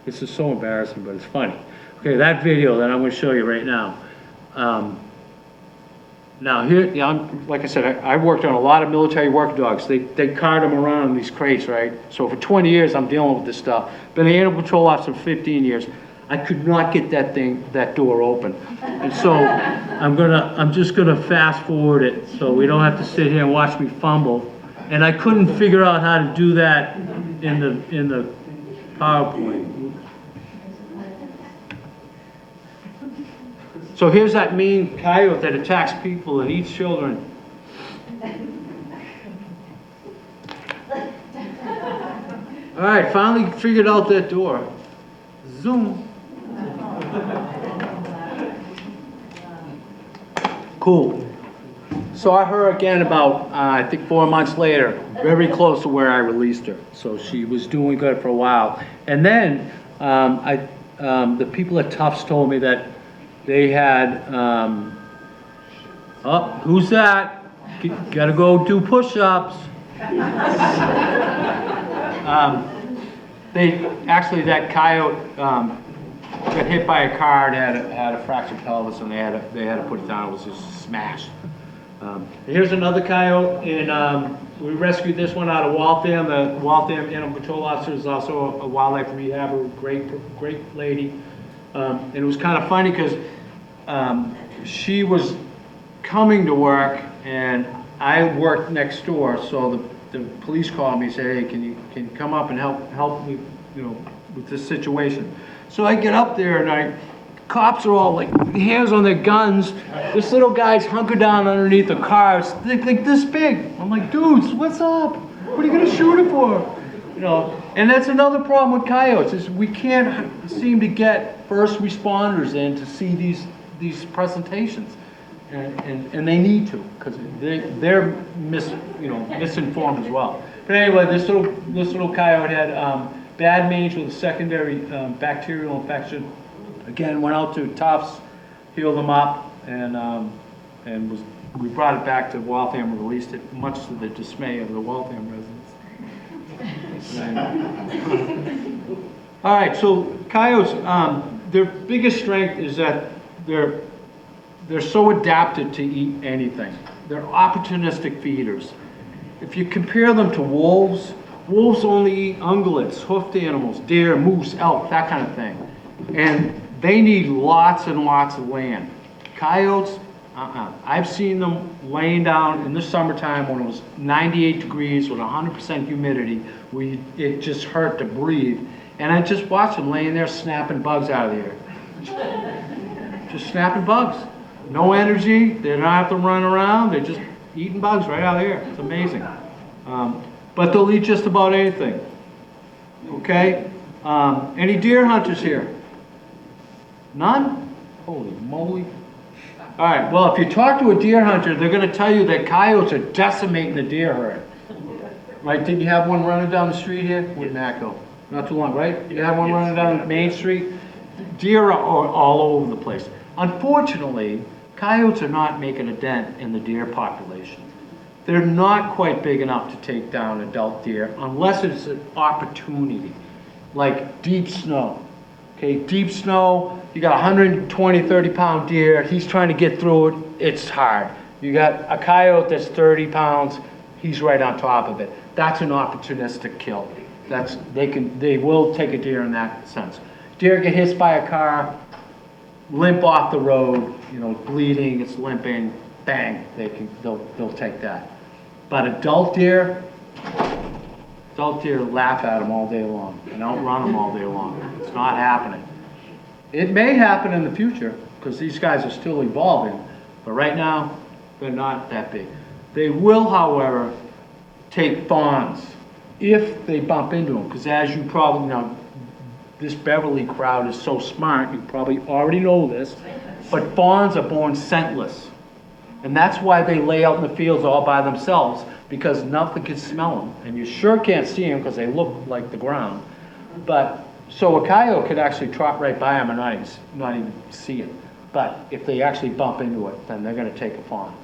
This is so embarrassing, but it's funny. Okay, that video that I'm going to show you right now. Now here, yeah, like I said, I worked on a lot of military work dogs. They cart them around in these crates, right? So for 20 years, I'm dealing with this stuff. Been an animal control officer for 15 years. I could not get that door open. And so I'm just gonna fast forward it so we don't have to sit here and watch me fumble. And I couldn't figure out how to do that in the PowerPoint. So here's that mean coyote that attacks people and eats children. All right, finally figured out that door. Zoom. Cool. Saw her again about, I think 4 months later, very close to where I released her. So she was doing good for a while. And then the people at Tufts told me that they had, oh, who's that? Gotta go do push-ups. That coyote got hit by a car and had a fractured pelvis, and they had to put it down. It was just smashed. Here's another coyote in We rescued this one out of Waltham. The Waltham Animal Control Officer is also a wildlife rehabber, great lady. And it was kind of funny because she was coming to work and I worked next door, so the police called me and said, hey, can you come up and help me, with this situation. So I get up there and cops are all like hands on their guns. This little guy's hunkered down underneath the car, it's like this big. I'm like, dudes, what's up? What are you gonna shoot him for? And that's another problem with coyotes is we can't seem to get first responders in to see these presentations, and they need to because they're misinformed as well. But anyway, this little coyote had bad mange with a secondary bacterial infection. Again, went out to Tufts, healed them up, and we brought it back to Waltham and released it, much to the dismay of the Waltham residents. All right, so coyotes, their biggest strength is that they're so adapted to eat anything. They're opportunistic feeders. If you compare them to wolves, wolves only eat ungulates, hoofed animals, deer, moose, elk, that kind of thing. And they need lots and lots of land. Coyotes, I've seen them laying down in the summertime when it was 98 degrees with 100% humidity, where it just hurt to breathe. And I just watched them laying there snapping bugs out of the air. Just snapping bugs. No energy, they don't have to run around, they're just eating bugs right out of the air. It's amazing. But they'll eat just about anything. Okay? Any deer hunters here? None? Holy moly. All right, well, if you talk to a deer hunter, they're going to tell you that coyotes are decimating the deer herd. Right? Didn't you have one running down the street here? Where'd that go? Not too long, right? You had one running down Main Street? Deer are all over the place. Unfortunately, coyotes are not making a dent in the deer population. They're not quite big enough to take down adult deer unless it's an opportunity, like deep snow. Okay, deep snow, you got 120, 30-pound deer, he's trying to get through it, it's hard. You got a coyote that's 30 pounds, he's right on top of it. That's an opportunistic kill. They will take a deer in that sense. Deer get hit by a car, limp off the road, bleeding, it's limping, bang, they'll take that. But adult deer laugh at them all day long and outrun them all day long. It's not happening. It may happen in the future because these guys are still evolving, but right now they're not that big. They will, however, take fawns if they bump into them, because as you probably know, this Beverly crowd is so smart, you probably already know this, but fawns are born scentless. And that's why they lay out in the fields all by themselves, because nothing can smell them. And you sure can't see them because they look like the ground. But, so a coyote could actually trot right by them and not even see it. But if they actually bump into it, then they're going to take a fawn.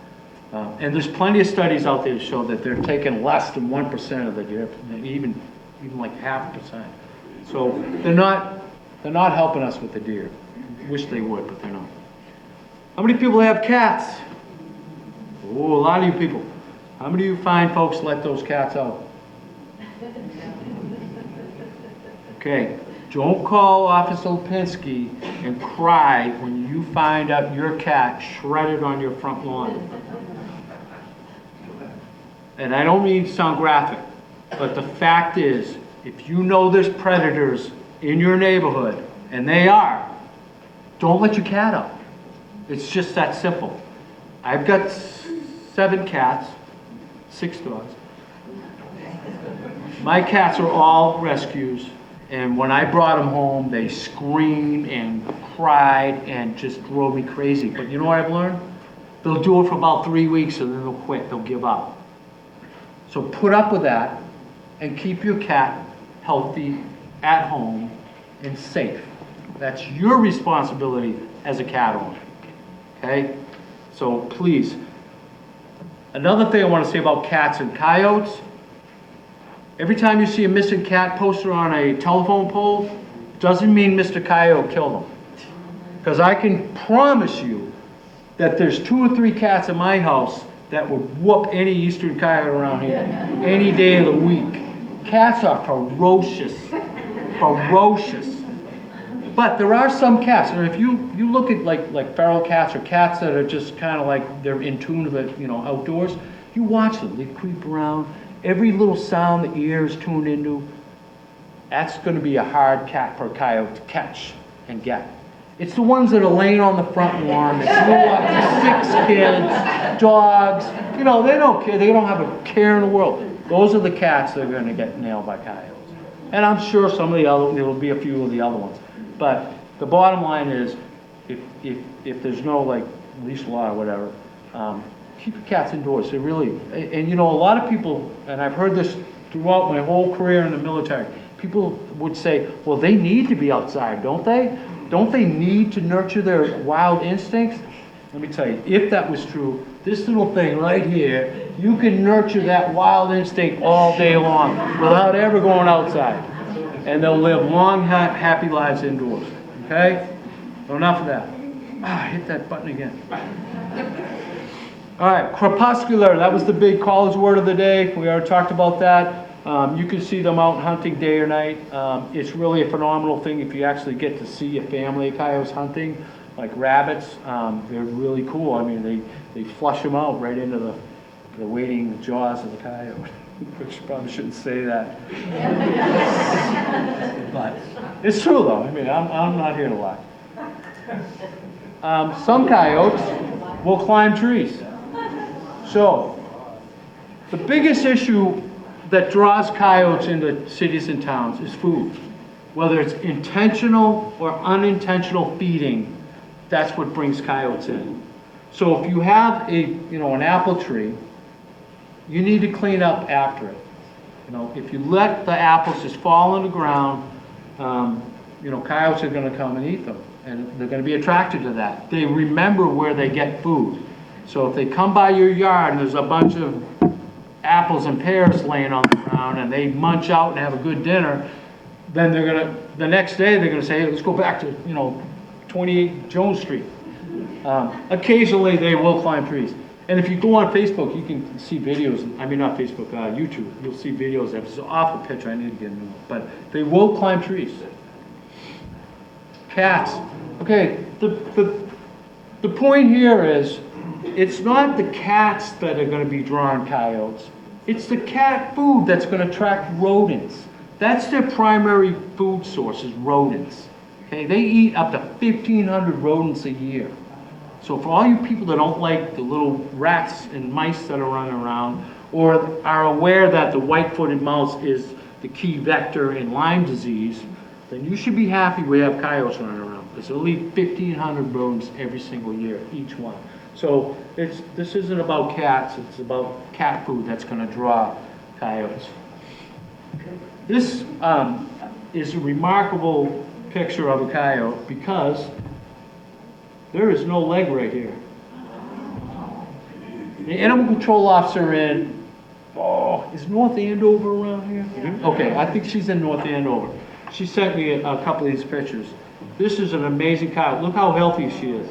And there's plenty of studies out there to show that they're taking less than 1% of the deer, even like 0.5%. So they're not helping us with the deer. Wish they would, but they're not. How many people have cats? Oh, a lot of you people. How many of you fine folks let those cats out? Okay, don't call Officer Lipinski and cry when you find out your cat shredded on your front lawn. And I don't mean to sound graphic, but the fact is, if you know there's predators in your neighborhood, and they are, don't let your cat out. It's just that simple. I've got 7 cats, 6 dogs. My cats are all rescues, and when I brought them home, they screamed and cried and just drove me crazy. But you know what I've learned? They'll do it for about 3 weeks and then they'll quit, they'll give up. So put up with that and keep your cat healthy, at home, and safe. That's your responsibility as a cat owner, okay? So please. Another thing I want to say about cats and coyotes, every time you see a missing cat poster on a telephone pole, doesn't mean Mr. Coyote killed them. Because I can promise you that there's 2 or 3 cats in my house that would whoop any Eastern Coyote around here, any day of the week. Cats are ferocious, ferocious. But there are some cats, and if you look at like feral cats or cats that are just kind of like they're in tune with it, outdoors, you watch them, they creep around. Every little sound the ear is tuned into, that's going to be a hard cat for a coyote to catch and get. It's the ones that are laying on the front lawn, that grew up with 6 kids, dogs, they don't care, they don't have a care in the world. Those are the cats that are going to get nailed by coyotes. And I'm sure some of the other, there will be a few of the other ones. But the bottom line is, if there's no leash law or whatever, keep your cats indoors. They really, and a lot of people, and I've heard this throughout my whole career in the military, people would say, well, they need to be outside, don't they? Don't they need to nurture their wild instincts? Let me tell you, if that was true, this little thing right here, you can nurture that wild instinct all day long without ever going outside. And they'll live long, happy lives indoors. Okay? So enough of that. Hit that button again. All right, crepuscular. That was the big college word of the day. We already talked about that. You can see them out hunting day or night. It's really a phenomenal thing if you actually get to see a family of coyotes hunting, like rabbits. They're really cool. I mean, they flush them out right into the waiting jaws of the coyote. Which probably shouldn't say that. But it's true though. I mean, I'm not here to lie. Some coyotes will climb trees. So the biggest issue that draws coyotes into cities and towns is food. Whether it's intentional or unintentional feeding, that's what brings coyotes in. So if you have an apple tree, you need to clean up after it. If you let the apples just fall on the ground, coyotes are going to come and eat them, and they're going to be attracted to that. They remember where they get food. So if they come by your yard and there's a bunch of apples and pears laying on the ground, and they munch out and have a good dinner, then the next day they're going to say, hey, let's go back to 28 Jones Street. Occasionally they will climb trees. And if you go on Facebook, you can see videos. I mean, not Facebook, YouTube. You'll see videos. It's an awful picture. I need to get a new one. But they will climb trees. Cats. Okay, the point here is, it's not the cats that are going to be drawing coyotes. It's the cat food that's going to attract rodents. That's their primary food source, is rodents. Okay, they eat up to 1,500 rodents a year. So for all you people that don't like the little rats and mice that are running around, or are aware that the white-footed mouse is the key vector in Lyme disease, then you should be happy we have coyotes running around. There's at least 1,500 rodents every single year, each one. So this isn't about cats, it's about cat food that's going to draw coyotes. This is a remarkable picture of a coyote because there is no leg right here. The animal control officer is North Andover around here? Mm-hmm. Okay, I think she's in North Andover. She sent me a couple of these pictures. This is an amazing coyote. Look how healthy she is.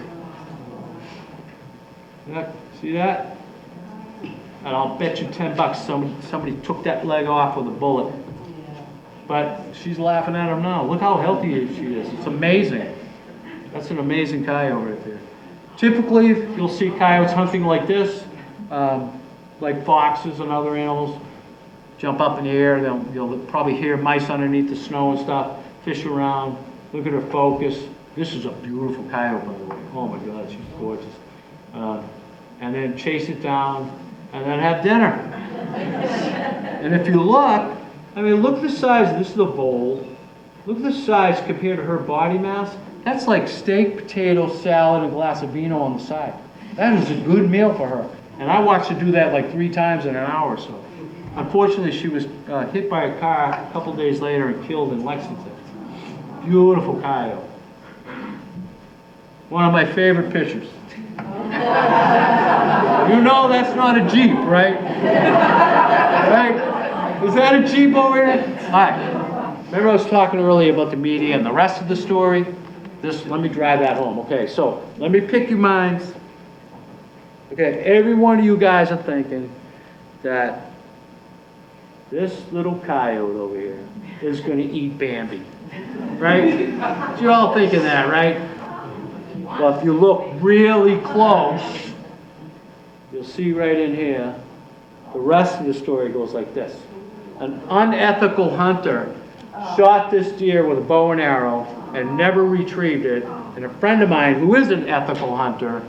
See that? And I'll bet you $10 somebody took that leg off with a bullet. But she's laughing at him now. Look how healthy she is. It's amazing. That's an amazing coyote right there. Typically, you'll see coyotes hunting like this, like foxes and other animals. Jump up in the air. You'll probably hear mice underneath the snow and stuff. Fish around. Look at her focus. This is a beautiful coyote, by the way. Oh my God, she's gorgeous. And then chase it down, and then have dinner. And if you look, I mean, look at the size. This is the bowl. Look at the size compared to her body mass. That's like steak, potato, salad, and a glass of vino on the side. That is a good meal for her. And I watched her do that like 3 times in an hour or so. Unfortunately, she was hit by a car a couple days later and killed in Lexington. Beautiful coyote. One of my favorite pictures. You know that's not a Jeep, right? Right? Is that a Jeep over here? All right. Remember I was talking earlier about the media and the rest of the story? Let me drive that home. Okay, so let me pick your minds. Okay, every one of you guys are thinking that this little coyote over here is gonna eat Bambi, right? You're all thinking that, right? Well, if you look really close, you'll see right in here, the rest of the story goes like this. An unethical hunter shot this deer with a bow and arrow and never retrieved it. And a friend of mine, who is an ethical hunter,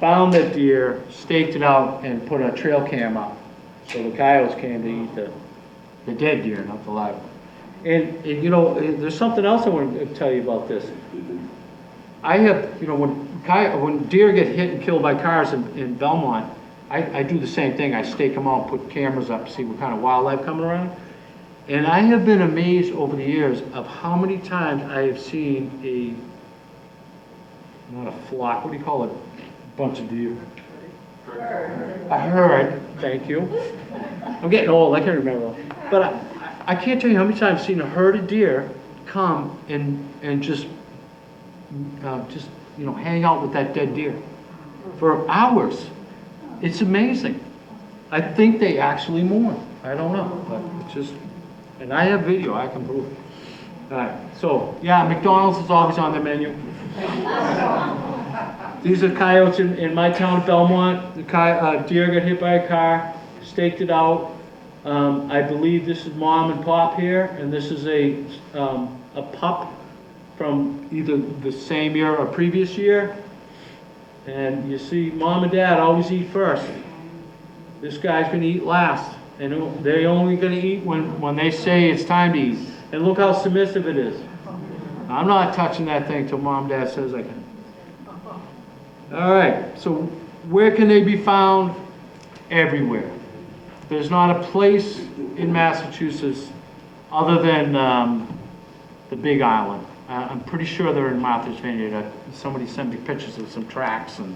found the deer, staked it out, and put a trail cam up. So the coyotes came to eat the dead deer, not the live one. And you know, there's something else I want to tell you about this. I have, you know, when deer get hit and killed by cars in Belmont, I do the same thing. I stake them out, put cameras up, see what kind of wildlife coming around. And I have been amazed over the years of how many times I have seen not a flock, what do you call it? Bunch of deer. A herd, thank you. I'm getting old, I can't remember. But I can't tell you how many times I've seen a herd of deer come and just you know, hang out with that dead deer for hours. It's amazing. I think they actually mourn. I don't know, but it's just, and I have video, I can prove it. All right, so yeah, McDonald's is always on the menu. These are coyotes in my town of Belmont. The deer got hit by a car, staked it out. I believe this is mom and pop here, and this is a pup from either the same year or previous year. And you see mom and dad always eat first. This guy's gonna eat last. And they're only gonna eat when they say it's time to eat. And look how submissive it is. I'm not touching that thing till mom and dad says I can. All right, so where can they be found? Everywhere. There's not a place in Massachusetts other than the Big Island. I'm pretty sure they're in Martha's Vineyard. Somebody sent me pictures of some tracks, and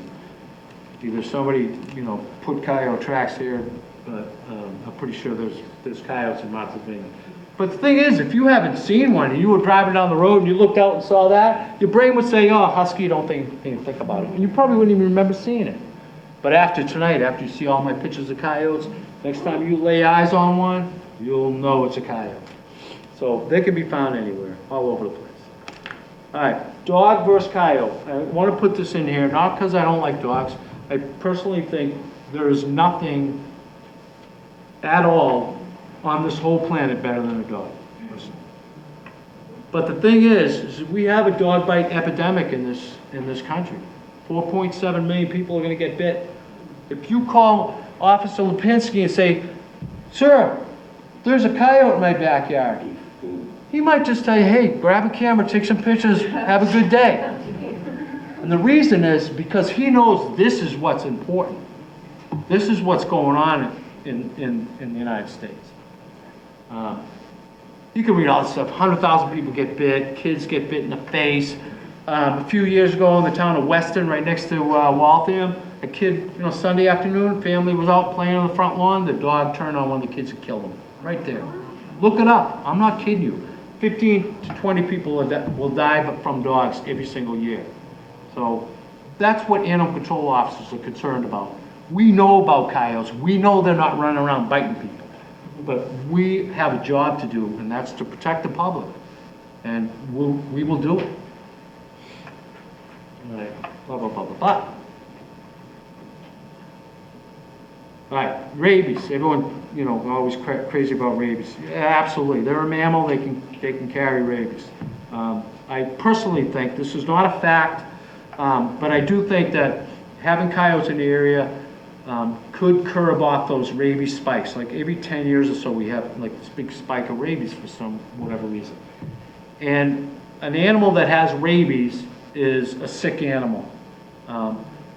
either somebody, you know, put coyote tracks here, but I'm pretty sure there's coyotes in Martha's Vineyard. But the thing is, if you haven't seen one and you were driving down the road and you looked out and saw that, your brain would say, oh, husky, don't think about it. And you probably wouldn't even remember seeing it. But after tonight, after you see all my pictures of coyotes, next time you lay eyes on one, you'll know it's a coyote. So they can be found anywhere, all over the place. All right, dog versus coyote. I want to put this in here, not because I don't like dogs. I personally think there is nothing at all on this whole planet better than a dog. But the thing is we have a dog bite epidemic in this country. 4.7 million people are going to get bit. If you call Officer Lipinski and say, sir, there's a coyote in my backyard, he might just tell you, hey, grab a camera, take some pictures, have a good day. And the reason is because he knows this is what's important. This is what's going on in the United States. You can read all this stuff. 100,000 people get bit, kids get bit in the face. A few years ago in the town of Weston, right next to Waltham, a kid, you know, Sunday afternoon, family was out playing on the front lawn, the dog turned on one of the kids and killed him. Right there. Look it up. I'm not kidding you. 15 to 20 people will die from dogs every single year. So that's what animal control officers are concerned about. We know about coyotes. We know they're not running around biting people. But we have a job to do, and that's to protect the public. And we will do it. All right. Blah, blah, blah, blah, blah. All right, rabies. Everyone, you know, always crazy about rabies. Yeah, absolutely, they're a mammal. They can carry rabies. I personally think this is not a fact, but I do think that having coyotes in the area could curb off those rabies spikes. Like every 10 years or so, we have like this big spike of rabies for whatever reason. And an animal that has rabies is a sick animal.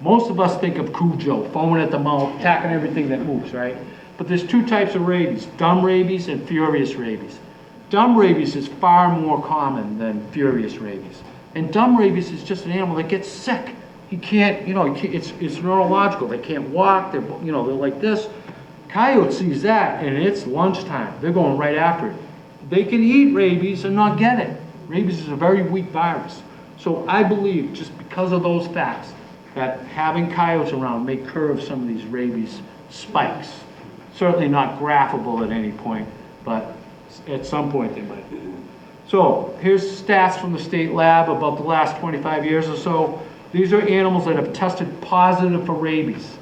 Most of us think of Cujo, foaming at the mouth, attacking everything that moves, right? But there's two types of rabies, dumb rabies and furious rabies. Dumb rabies is far more common than furious rabies. And dumb rabies is just an animal that gets sick. He can't, you know, it's neurological. They can't walk, they're like this. Coyote sees that and it's lunchtime. They're going right after it. They can eat rabies and not get it. Rabies is a very weak virus. So I believe just because of those facts, that having coyotes around may curb some of these rabies spikes. Certainly not graphable at any point, but at some point they might be. So here's stats from the state lab about the last 25 years or so. These are animals that have tested positive for rabies,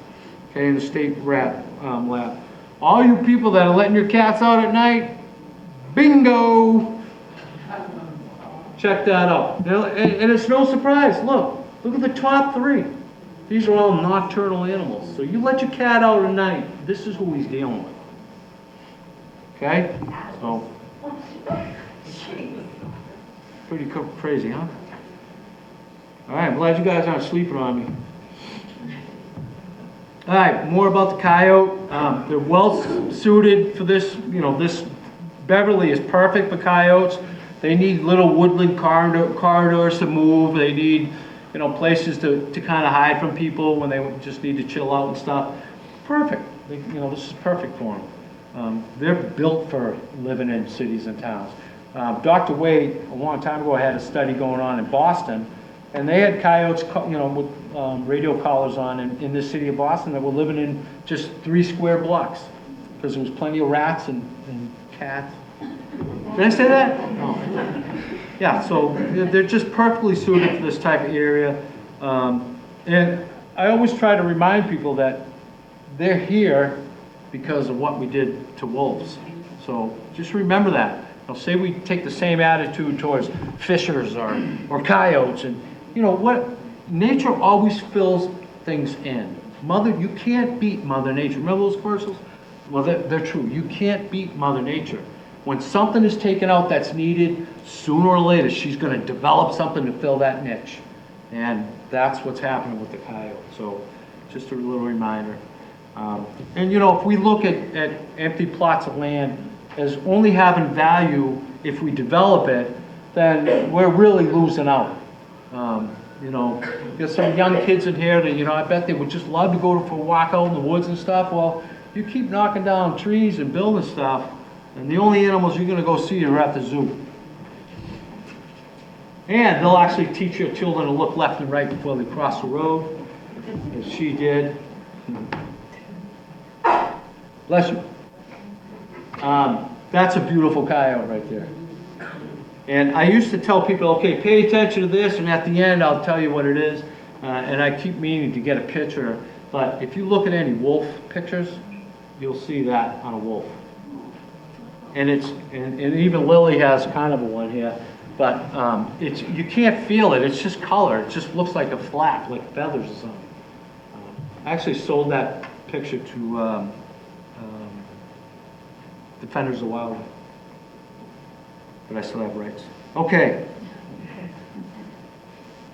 okay, in the state lab. All you people that are letting your cats out at night, bingo! Check that out. And it's no surprise. Look at the top 3. These are all nocturnal animals. So you let your cat out at night, this is who he's dealing with. Okay? So, pretty crazy, huh? All right, I'm glad you guys aren't sleeping on me. All right, more about the coyote. They're well suited for this. You know, this Beverly is perfect for coyotes. They need little woodland corridors to move. They need, you know, places to kind of hide from people when they just need to chill out and stuff. Perfect. You know, this is perfect for them. They're built for living in cities and towns. Dr. Wade, a long time ago, had a study going on in Boston, and they had coyotes, you know, with radio collars on in this city of Boston that were living in just 3 square blocks because there was plenty of rats and cats. Did I say that? No. Yeah, so they're just perfectly suited for this type of area. And I always try to remind people that they're here because of what we did to wolves. So just remember that. Now, say we take the same attitude towards fishers or coyotes, and you know what? Nature always fills things in. You can't beat Mother Nature. Remember those commercials? Well, they're true. You can't beat Mother Nature. When something is taken out that's needed, sooner or later she's going to develop something to fill that niche. And that's what's happening with the coyote. So just a little reminder. And you know, if we look at empty plots of land as only having value if we develop it, then we're really losing out. You know, there's some young kids in here that, you know, I bet they would just love to go for a walk out in the woods and stuff. Well, you keep knocking down trees and building stuff, and the only animals you're going to go see are at the zoo. And they'll actually teach your children to look left and right before they cross the road, as she did. Bless you. That's a beautiful coyote right there. And I used to tell people, okay, pay attention to this, and at the end I'll tell you what it is. And I keep meaning to get a picture, but if you look at any wolf pictures, you'll see that on a wolf. And and even Lily has kind of a one here, but you can't feel it. It's just color. It just looks like a flap, like feathers or something. I actually sold that picture to Defenders of Wildlife, but I still have rights. Okay.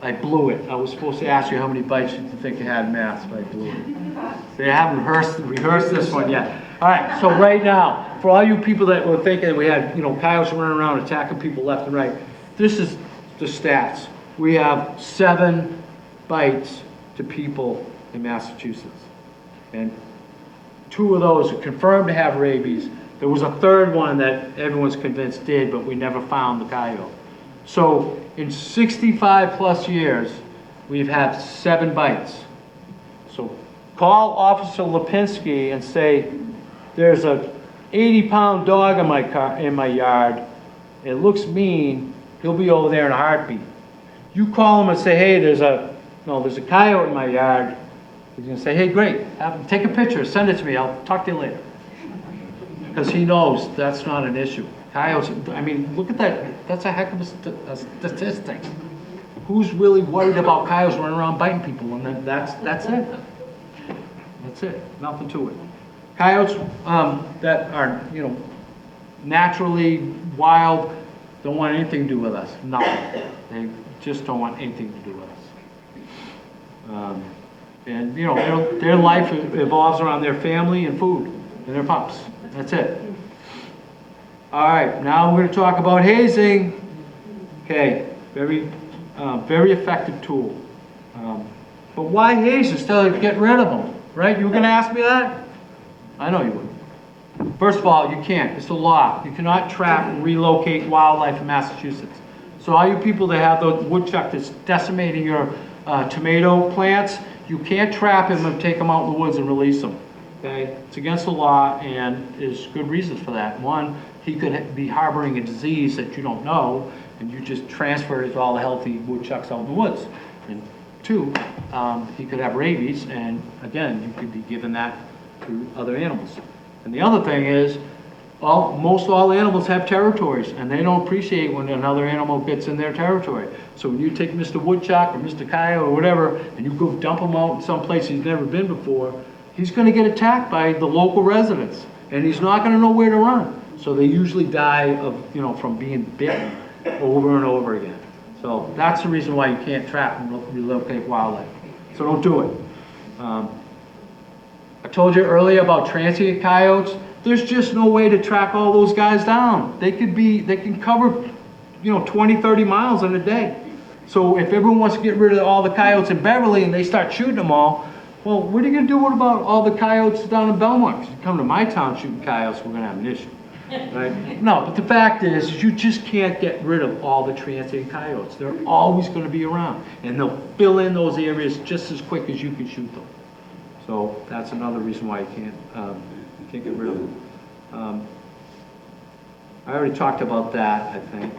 I blew it. I was supposed to ask you how many bites you think you had in math, but I blew it. They haven't rehearsed this one yet. All right, so right now, for all you people that were thinking we had, you know, coyotes running around attacking people left and right, this is the stats. We have 7 bites to people in Massachusetts. And 2 of those are confirmed to have rabies. There was a 3rd one that everyone's convinced did, but we never found the coyote. So in 65 plus years, we've had 7 bites. So call Officer Lipinski and say, there's a 80-pound dog in my yard. It looks mean. He'll be over there in a heartbeat. You call him and say, hey, there's a coyote in my yard. He's gonna say, hey, great. Take a picture, send it to me. I'll talk to you later. Because he knows that's not an issue. Coyotes, I mean, look at that. That's a heck of a statistic. Who's really worried about coyotes running around biting people? And then that's it. That's it. Nothing to it. Coyotes that are, you know, naturally wild don't want anything to do with us. Nothing. They just don't want anything to do with us. And you know, their life evolves around their family and food and their pups. That's it. All right, now we're going to talk about hazing. Okay, very effective tool. But why haze instead of get rid of them? Right? You were going to ask me that? I know you would. First of all, you can't. It's the law. You cannot trap and relocate wildlife in Massachusetts. So all you people that have the woodchuck that's decimating your tomato plants, you can't trap him and take him out in the woods and release him. Okay? It's against the law, and there's good reasons for that. One, he could be harboring a disease that you don't know, and you just transfer it to all the healthy woodchucks out in the woods. And two, he could have rabies, and again, you could be giving that to other animals. And the other thing is, most all animals have territories, and they don't appreciate when another animal gets in their territory. So when you take Mr. Woodchuck or Mr. Coyote or whatever, and you go dump him out in some place he's never been before, he's going to get attacked by the local residents, and he's not going to know where to run. So they usually die of, from being bitten over and over again. So that's the reason why you can't trap and relocate wildlife. So don't do it. I told you earlier about transient coyotes. There's just no way to track all those guys down. They can cover, 20, 30 miles in a day. So if everyone wants to get rid of all the coyotes in Beverly and they start shooting them all, well, what are you going to do about all the coyotes down in Belmont? If you come to my town shooting coyotes, we're going to have an issue. Right? No, but the fact is you just can't get rid of all the transient coyotes. They're always going to be around, and they'll fill in those areas just as quick as you can shoot them. So that's another reason why you can't get rid of them. I already talked about that, I think.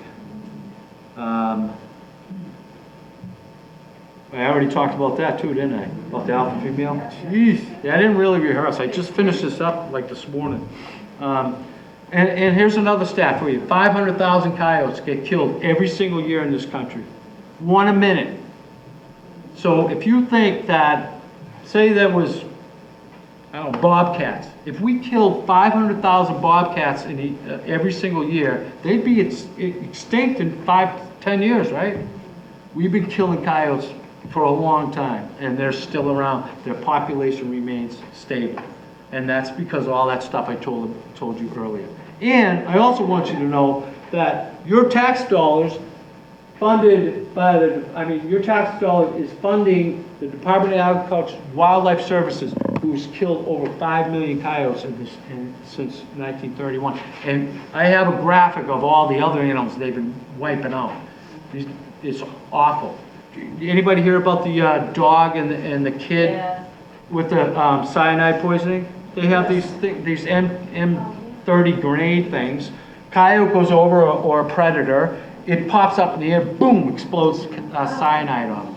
I already talked about that too, didn't I? About the alpha female? Jeez. Yeah, I didn't really rehearse. I just finished this up like this morning. And here's another stat for you. 500,000 coyotes get killed every single year in this country. 1 a minute. So if you think that, say there was, bobcats. If we killed 500,000 bobcats every single year, they'd be extinct in 5-10 years, right? We've been killing coyotes for a long time, and they're still around. Their population remains stable. And that's because of all that stuff I told you earlier. And I also want you to know that your tax dollars funded by your tax dollar is funding the Department of Agriculture Wildlife Services, who's killed over 5 million coyotes since 1931. And I have a graphic of all the other animals they've been wiping out. It's awful. Anybody hear about the dog and the kid with the cyanide poisoning? They have these M30 grenade things. Coyote goes over or a predator. It pops up in the air, boom, explodes cyanide on them.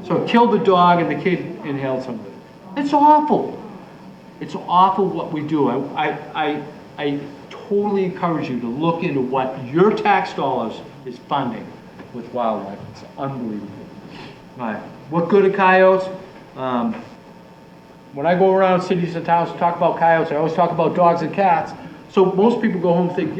So it killed the dog and the kid inhaled some of it. It's awful. It's awful what we do. I totally encourage you to look into what your tax dollars is funding with wildlife. It's unbelievable. All right. What good are coyotes? When I go around cities and towns to talk about coyotes, I always talk about dogs and cats. So most people go home and think,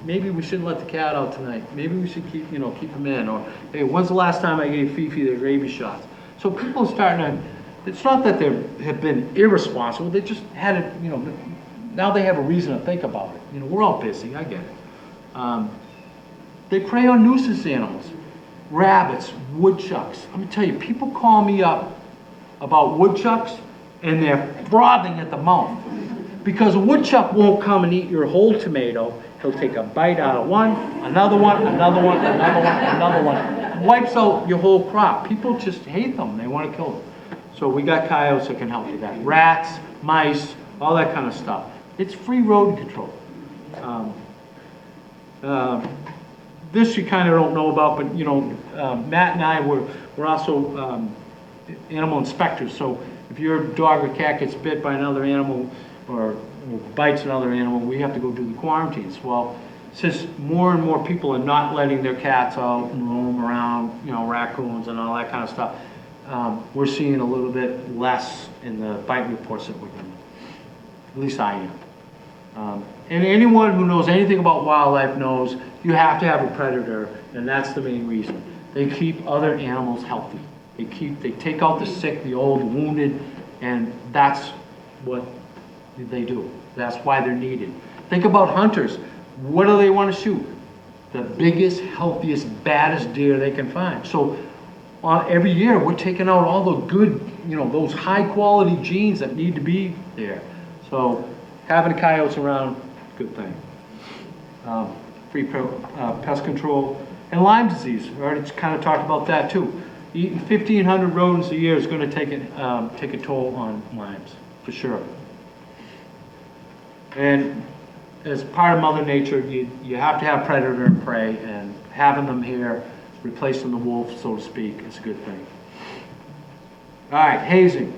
maybe we shouldn't let the cat out tonight. Maybe we should keep him in. Or, hey, when's the last time I gave Fifi the rabies shots? So people are starting to, it's not that they have been irresponsible. They just had it, now they have a reason to think about it. We're all busy. I get it. They prey on nuisance animals. Rabbits, woodchucks. Let me tell you, people call me up about woodchucks, and they're frothing at the mouth. Because a woodchuck won't come and eat your whole tomato. He'll take a bite out of one, another one, another one, another one, another one. Wipes out your whole crop. People just hate them. They want to kill them. So we got coyotes that can help with that. Rats, mice, all that kind of stuff. It's free rodent control. This you kind of don't know about, but Matt and I were also animal inspectors. So if your dog or cat gets bit by another animal or bites another animal, we have to go do the quarantines. Well, since more and more people are not letting their cats out and roam around, raccoons and all that kind of stuff, we're seeing a little bit less in the bite reports that we're getting. At least I am. And anyone who knows anything about wildlife knows you have to have a predator, and that's the main reason. They keep other animals healthy. They take out the sick, the old, the wounded, and that's what they do. That's why they're needed. Think about hunters. What do they want to shoot? The biggest, healthiest, baddest deer they can find. So every year we're taking out all the good, those high quality genes that need to be there. So having coyotes around, good thing. Free pest control. And Lyme disease, we already kind of talked about that too. Eating 1,500 rodents a year is going to take a toll on limes, for sure. And as part of Mother Nature, you have to have predator and prey, and having them here, replacing the wolf, so to speak, is a good thing. All right, hazing.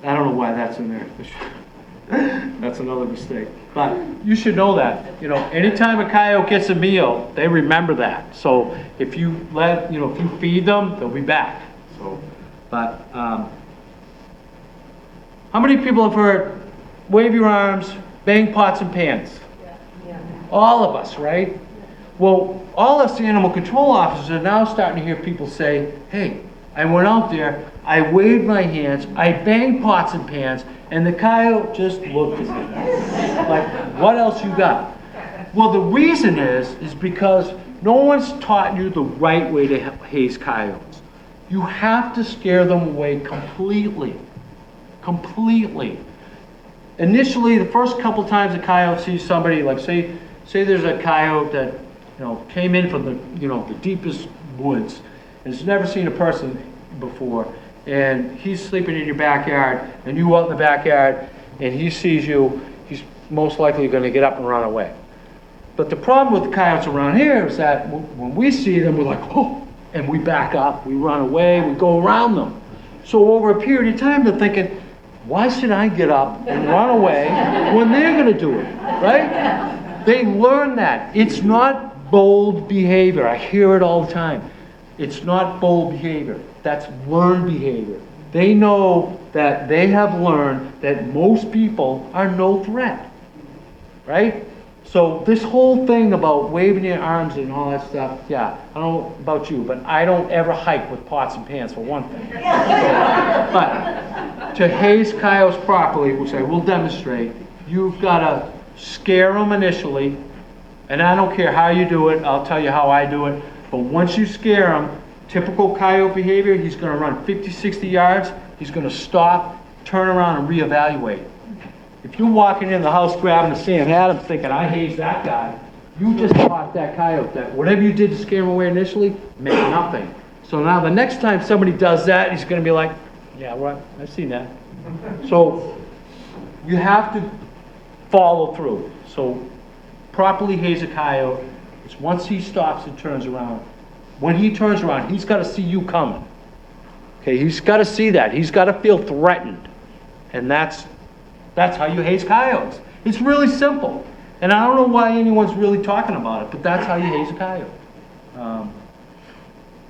I don't know why that's in there. That's another mistake. But you should know that. You know, anytime a coyote gets a meal, they remember that. So if you if you feed them, they'll be back. So, but how many people have heard, wave your arms, bang pots and pans? Yeah. All of us, right? Well, all us animal control officers are now starting to hear people say, hey, I went out there, I waved my hands, I banged pots and pans, and the coyote just looked at me. Like, what else you got? Well, the reason is because no one's taught you the right way to haze coyotes. You have to scare them away completely. Completely. Initially, the first couple times a coyote sees somebody, like say there's a coyote that came in from the the deepest woods and has never seen a person before, and he's sleeping in your backyard, and you out in the backyard, and he sees you, he's most likely going to get up and run away. But the problem with the coyotes around here is that when we see them, we're like, oh, and we back up, we run away, we go around them. So over a period of time, they're thinking, why should I get up and run away when they're going to do it, right? They learn that. It's not bold behavior. I hear it all the time. It's not bold behavior. That's learned behavior. They know that they have learned that most people are no threat, right? So this whole thing about waving your arms and all that stuff, yeah, I don't know about you, but I don't ever hike with pots and pans for one thing. But to haze coyotes properly, which I will demonstrate, you've got to scare them initially, and I don't care how you do it, I'll tell you how I do it, but once you scare him, typical coyote behavior, he's going to run 50, 60 yards, he's going to stop, turn around, and reevaluate. If you're walking in the house grabbing a Sam Adams thinking, I hazed that guy, you just taught that coyote that whatever you did to scare him away initially meant nothing. So now the next time somebody does that, he's going to be like, yeah, right, I've seen that. So you have to follow through. So properly haze a coyote, it's once he stops and turns around. When he turns around, he's got to see you coming. Okay, he's got to see that. He's got to feel threatened. And that's how you haze coyotes. It's really simple. And I don't know why anyone's really talking about it, but that's how you haze a coyote.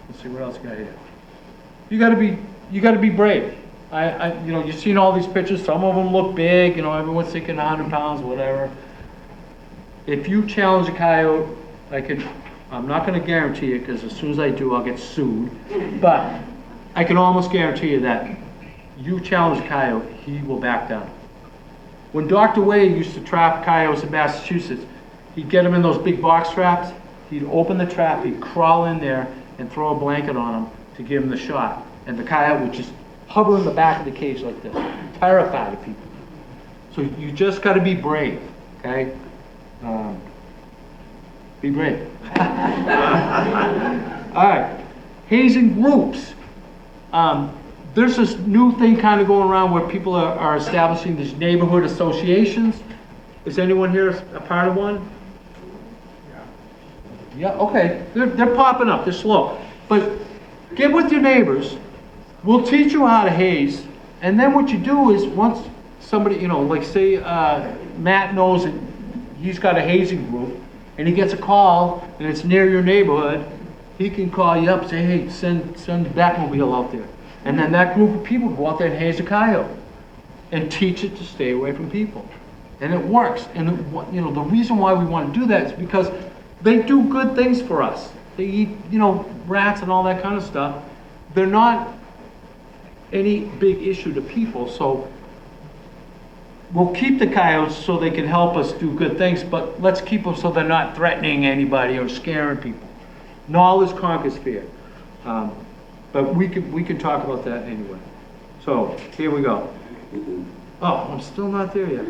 Let's see what else I got here. You got to be brave. You've seen all these pictures. Some of them look big. Everyone's thinking 100 pounds, whatever. If you challenge a coyote, I'm not going to guarantee it because as soon as I do, I'll get sued. But I can almost guarantee you that you challenge a coyote, he will back down. When Dr. Wade used to trap coyotes in Massachusetts, he'd get them in those big box traps. He'd open the trap, he'd crawl in there and throw a blanket on them to give him the shot. And the coyote would just hover in the back of the cage like this, terrified of people. So you just got to be brave, okay? Be brave. All right, hazing groups. There's this new thing kind of going around where people are establishing these neighborhood associations. Is anyone here a part of one? Yeah, okay. They're popping up. They're slow. But get with your neighbors. We'll teach you how to haze. And then what you do is once somebody, like say Matt knows that he's got a hazing group and he gets a call and it's near your neighborhood, he can call you up and say, hey, send the Batmobile out there. And then that group of people go out there and haze a coyote and teach it to stay away from people. And it works. And the reason why we want to do that is because they do good things for us. They eat, rats and all that kind of stuff. They're not any big issue to people. So we'll keep the coyotes so they can help us do good things, but let's keep them so they're not threatening anybody or scaring people. Knowledge conquers fear. But we can talk about that anyway. So here we go. Oh, I'm still not there yet.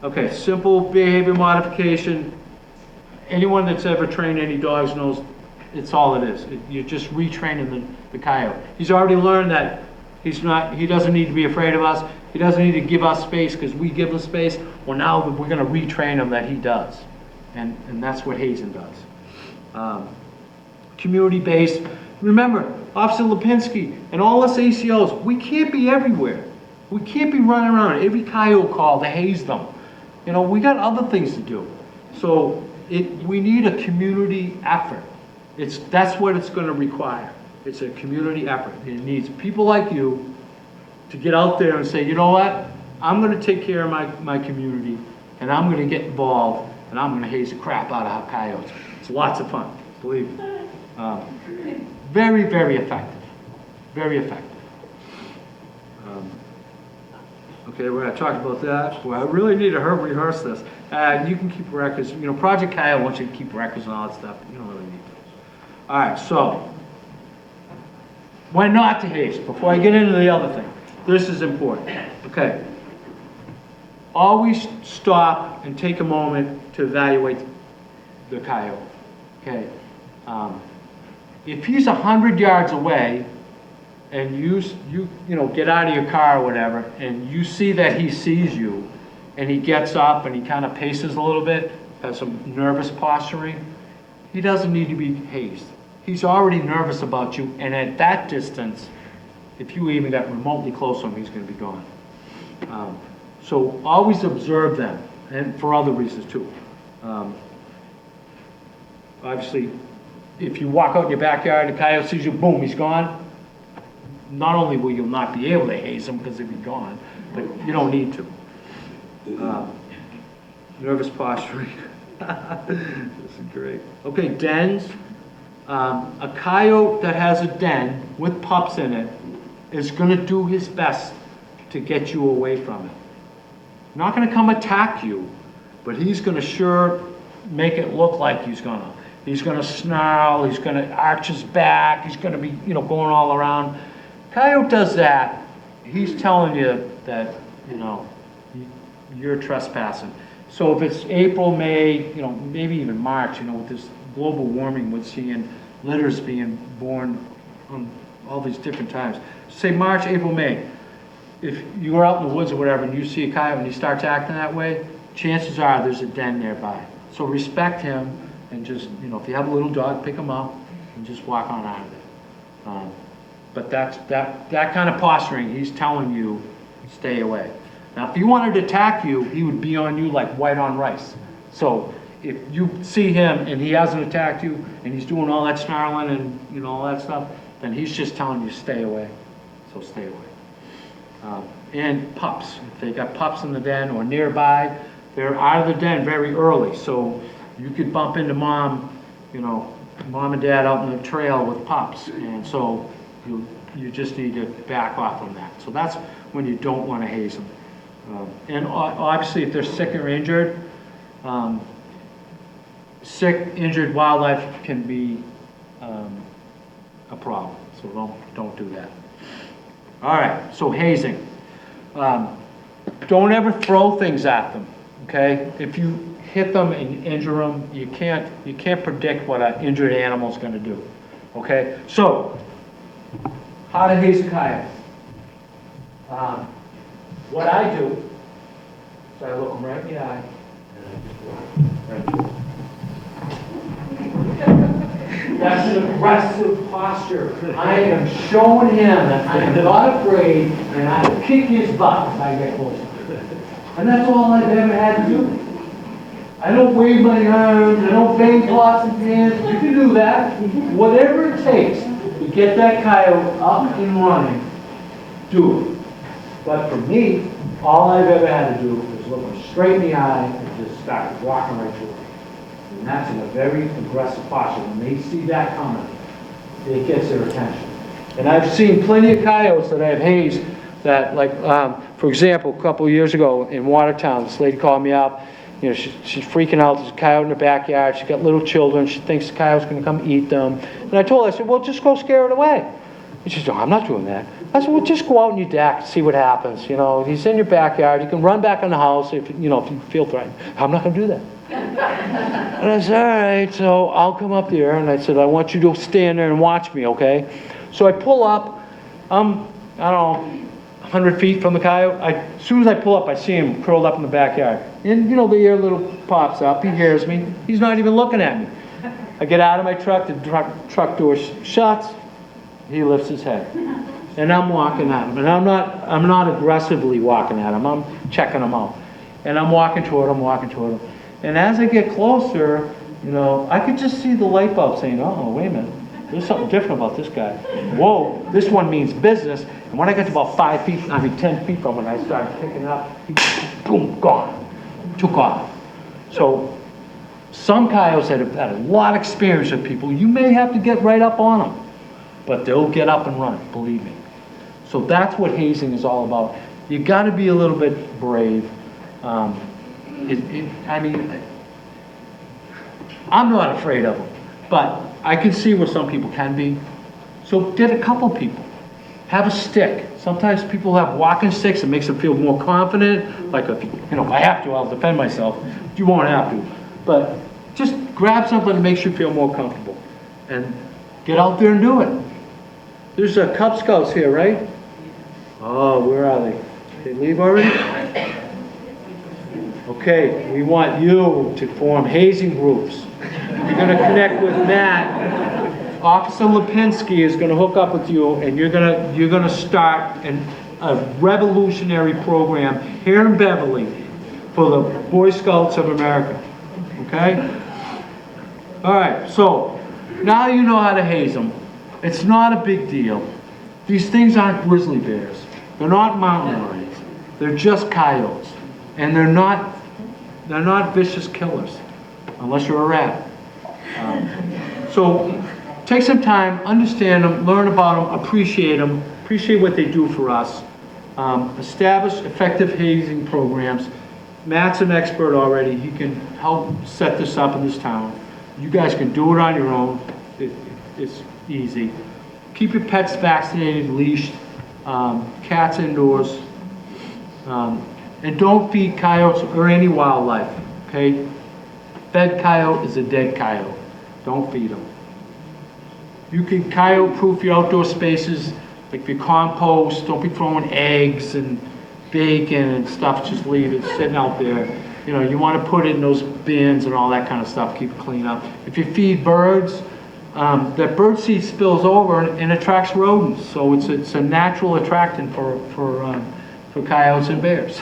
Okay, simple behavior modification. anyone that's ever trained any dogs knows it's all it is. You're just retraining the coyote. He's already learned that he doesn't need to be afraid of us. He doesn't need to give us space because we give him space. Well, now we're going to retrain him that he does. And that's what hazing does. Community-based. Remember, Officer Lipinski and all us ACOs, we can't be everywhere. We can't be running around every coyote call to haze them. You know, we got other things to do. So we need a community effort. That's what it's going to require. It's a community effort. It needs people like you to get out there and say, you know what? I'm going to take care of my community, and I'm going to get involved, and I'm going to haze the crap out of our coyotes. It's lots of fun, believe me. Very, very effective. Very effective. Okay, we're going to talk about that. Well, I really need to rehearse this. You can keep records. You know, Project Coyote wants you to keep records and all that stuff. You don't really need those. All right, so when not to haze. Before I get into the other thing, this is important. Okay, always stop and take a moment to evaluate the coyote. Okay, if he's 100 yards away and you get out of your car or whatever, and you see that he sees you, and he gets up and he kind of paces a little bit, has some nervous posturing, he doesn't need to be hazed. He's already nervous about you, and at that distance, if you even got remotely close to him, he's going to be gone. So always observe them, and for other reasons too. Obviously, if you walk out in your backyard, the coyote sees you, boom, he's gone. Not only will you not be able to haze him because he'll be gone, but you don't need to. Nervous posturing. This is great. Okay, dens. A coyote that has a den with pups in it is going to do his best to get you away from it. Not going to come attack you, but he's going to sure make it look like he's going to. He's going to snarl, he's going to arch his back, he's going to be, going all around. Coyote does that, he's telling you that, you're trespassing. So if it's April, May, maybe even March, with this global warming, we're seeing litters being born on all these different times. Say March, April, May. If you were out in the woods or whatever and you see a coyote and he starts acting that way, chances are there's a den nearby. So respect him and just, if you have a little dog, pick him up and just walk on out of it. But that kind of posturing, he's telling you, stay away. Now, if he wanted to attack you, he would be on you like white on rice. So if you see him and he hasn't attacked you and he's doing all that snarling and all that stuff, then he's just telling you stay away. So stay away. And pups. If they got pups in the den or nearby, they're out of the den very early. So you could bump into mom and dad out in the trail with pups. And so you just need to back off on that. So that's when you don't want to haze them. And obviously if they're sick or injured, sick, injured wildlife can be a problem. So don't do that. All right, so hazing. Don't ever throw things at them, okay? If you hit them and injure them, you can't predict what an injured animal is going to do, okay? So, how to haze a coyote. What I do, so I look them right in the eye, and I just walk right through. That's an aggressive posture. I am showing him that I am not afraid, and I will kick his butt if I get closer. And that's all I've ever had to do. I don't wave my arms, I don't bang pots and pans. You can do that. Whatever it takes to get that coyote up and running, do it. But for me, all I've ever had to do is look him straight in the eye and just start walking right through it. And that's in a very aggressive posture. When they see that coming, it gets their attention. And I've seen plenty of coyotes that I have hazed that, like, for example, a couple of years ago in Watertown, this lady called me up. She's freaking out. There's a coyote in the backyard. She's got little children. She thinks the coyote's going to come eat them. And I told her, I said, well, just go scare it away. And she said, no, I'm not doing that. I said, well, just go out on your deck, see what happens. You know, he's in your backyard. You can run back in the house if you feel threatened. I'm not going to do that. And I said, all right, so I'll come up there. And I said, I want you to stand there and watch me, okay? So I pull up. I don't know, 100 feet from the coyote. As soon as I pull up, I see him curled up in the backyard. And, the ear little pops up. He hears me. He's not even looking at me. I get out of my truck. The truck door shuts. He lifts his head. And I'm walking at him. And I'm not aggressively walking at him. I'm checking him out. And I'm walking toward him. And as I get closer, I could just see the light bulb saying, oh, wait a minute. There's something different about this guy. Whoa, this one means business. And when I got to about 10 feet from him, I started picking it up. He, boom, gone. Took off. So some coyotes that have had a lot of experience with people, you may have to get right up on them. But they'll get up and run, believe me. So that's what hazing is all about. You got to be a little bit brave. I'm not afraid of them. But I can see where some people can be. So get a couple people. Have a stick. Sometimes people have walking sticks. It makes them feel more confident. Like if I have to, I'll defend myself. You won't have to. But just grab something that makes you feel more comfortable. And get out there and do it. There's Cub Scouts here, right? Oh, where are they? They leave already? Okay, we want you to form hazing groups. You're going to connect with Matt. Officer Lipinski is going to hook up with you, and you're going to start a revolutionary program here in Beverly for the Boy Scouts of America. Okay? All right, so now you know how to haze them. It's not a big deal. These things aren't grizzly bears. They're not mountain lions. They're just coyotes, and they're not vicious killers, unless you're a rat. So take some time, understand them, learn about them, appreciate what they do for us. Establish effective hazing programs. Matt's an expert already. He can help set this up in this town. You guys can do it on your own. It's easy. Keep your pets vaccinated, leashed, cats indoors, and don't feed coyotes or any wildlife, okay? Fed coyote is a dead coyote. Don't feed them. You can coyote-proof your outdoor spaces, like your compost. Don't be throwing eggs and bacon and stuff. Just leave it sitting out there. You want to put it in those bins and all that kind of stuff. Keep it clean up. If you feed birds, that bird seed spills over and attracts rodents. So it's a natural attractant for coyotes and bears.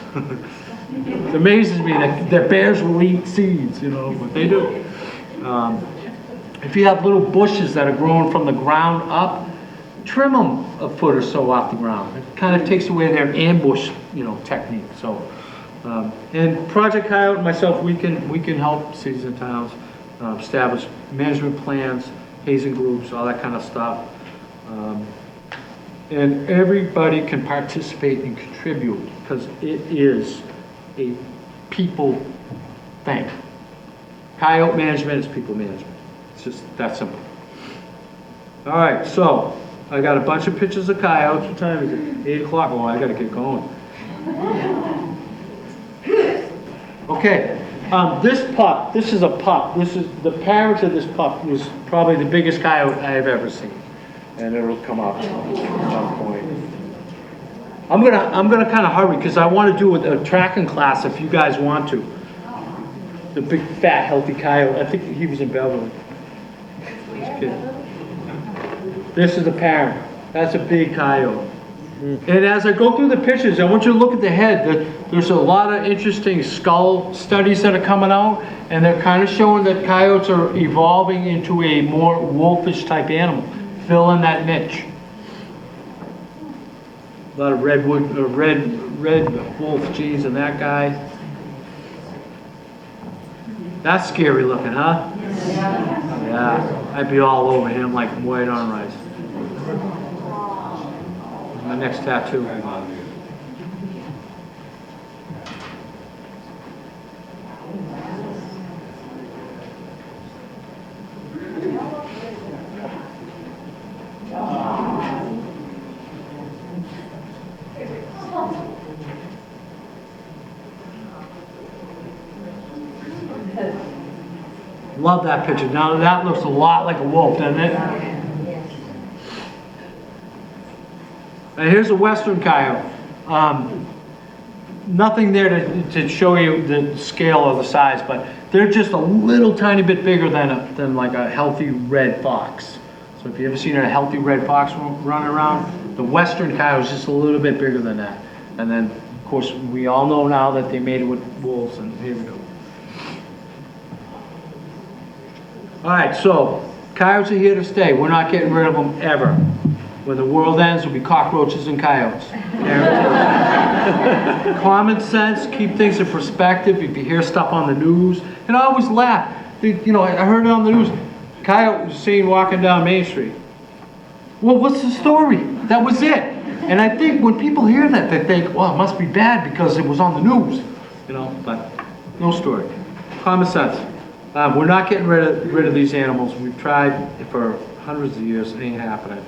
It amazes me that bears will eat seeds, but they do. If you have little bushes that are growing from the ground up, trim them a foot or so off the ground. It kind of takes away their ambush, technique. So, and Project Coyote and myself, we can help cities and towns establish management plans, hazing groups, all that kind of stuff. And everybody can participate and contribute because it is a people thing. Coyote management is people management. It's just that simple. All right, so I got a bunch of pictures of coyotes. What time is it? 8 o'clock. Oh, I got to get going. Okay, this pup, this is a pup. This is the parent of this pup was probably the biggest coyote I've ever seen. And it'll come up at some point. I'm gonna kind of hurry because I want to do a tracking class if you guys want to. The big fat healthy coyote. I think he was in Beverly. This is the parent. That's a big coyote. And as I go through the pictures, I want you to look at the head. There's a lot of interesting skull studies that are coming out, and they're kind of showing that coyotes are evolving into a more wolfish type animal. Fill in that niche. A lot of red wolf genes in that guy. That's scary looking, huh? Yeah, I'd be all over him like white on rice. My next tattoo. Love that picture. Now that looks a lot like a wolf, doesn't it? Now here's a Western coyote. Nothing there to show you the scale or the size, but they're just a little tiny bit bigger than like a healthy red fox. So if you ever seen a healthy red fox run around, the Western coyote is just a little bit bigger than that. And then, of course, we all know now that they made it with wolves, and here we go. All right, so coyotes are here to stay. We're not getting rid of them ever. When the world ends, there'll be cockroaches and coyotes. Common sense, keep things in perspective. If you hear stuff on the news, and I always laugh. You know, I heard it on the news. Coyote was seen walking down Main Street. Well, what's the story? That was it. And I think when people hear that, they think, well, it must be bad because it was on the news. You know, but no story. Common sense. We're not getting rid of these animals. We've tried for hundreds of years. It ain't happening.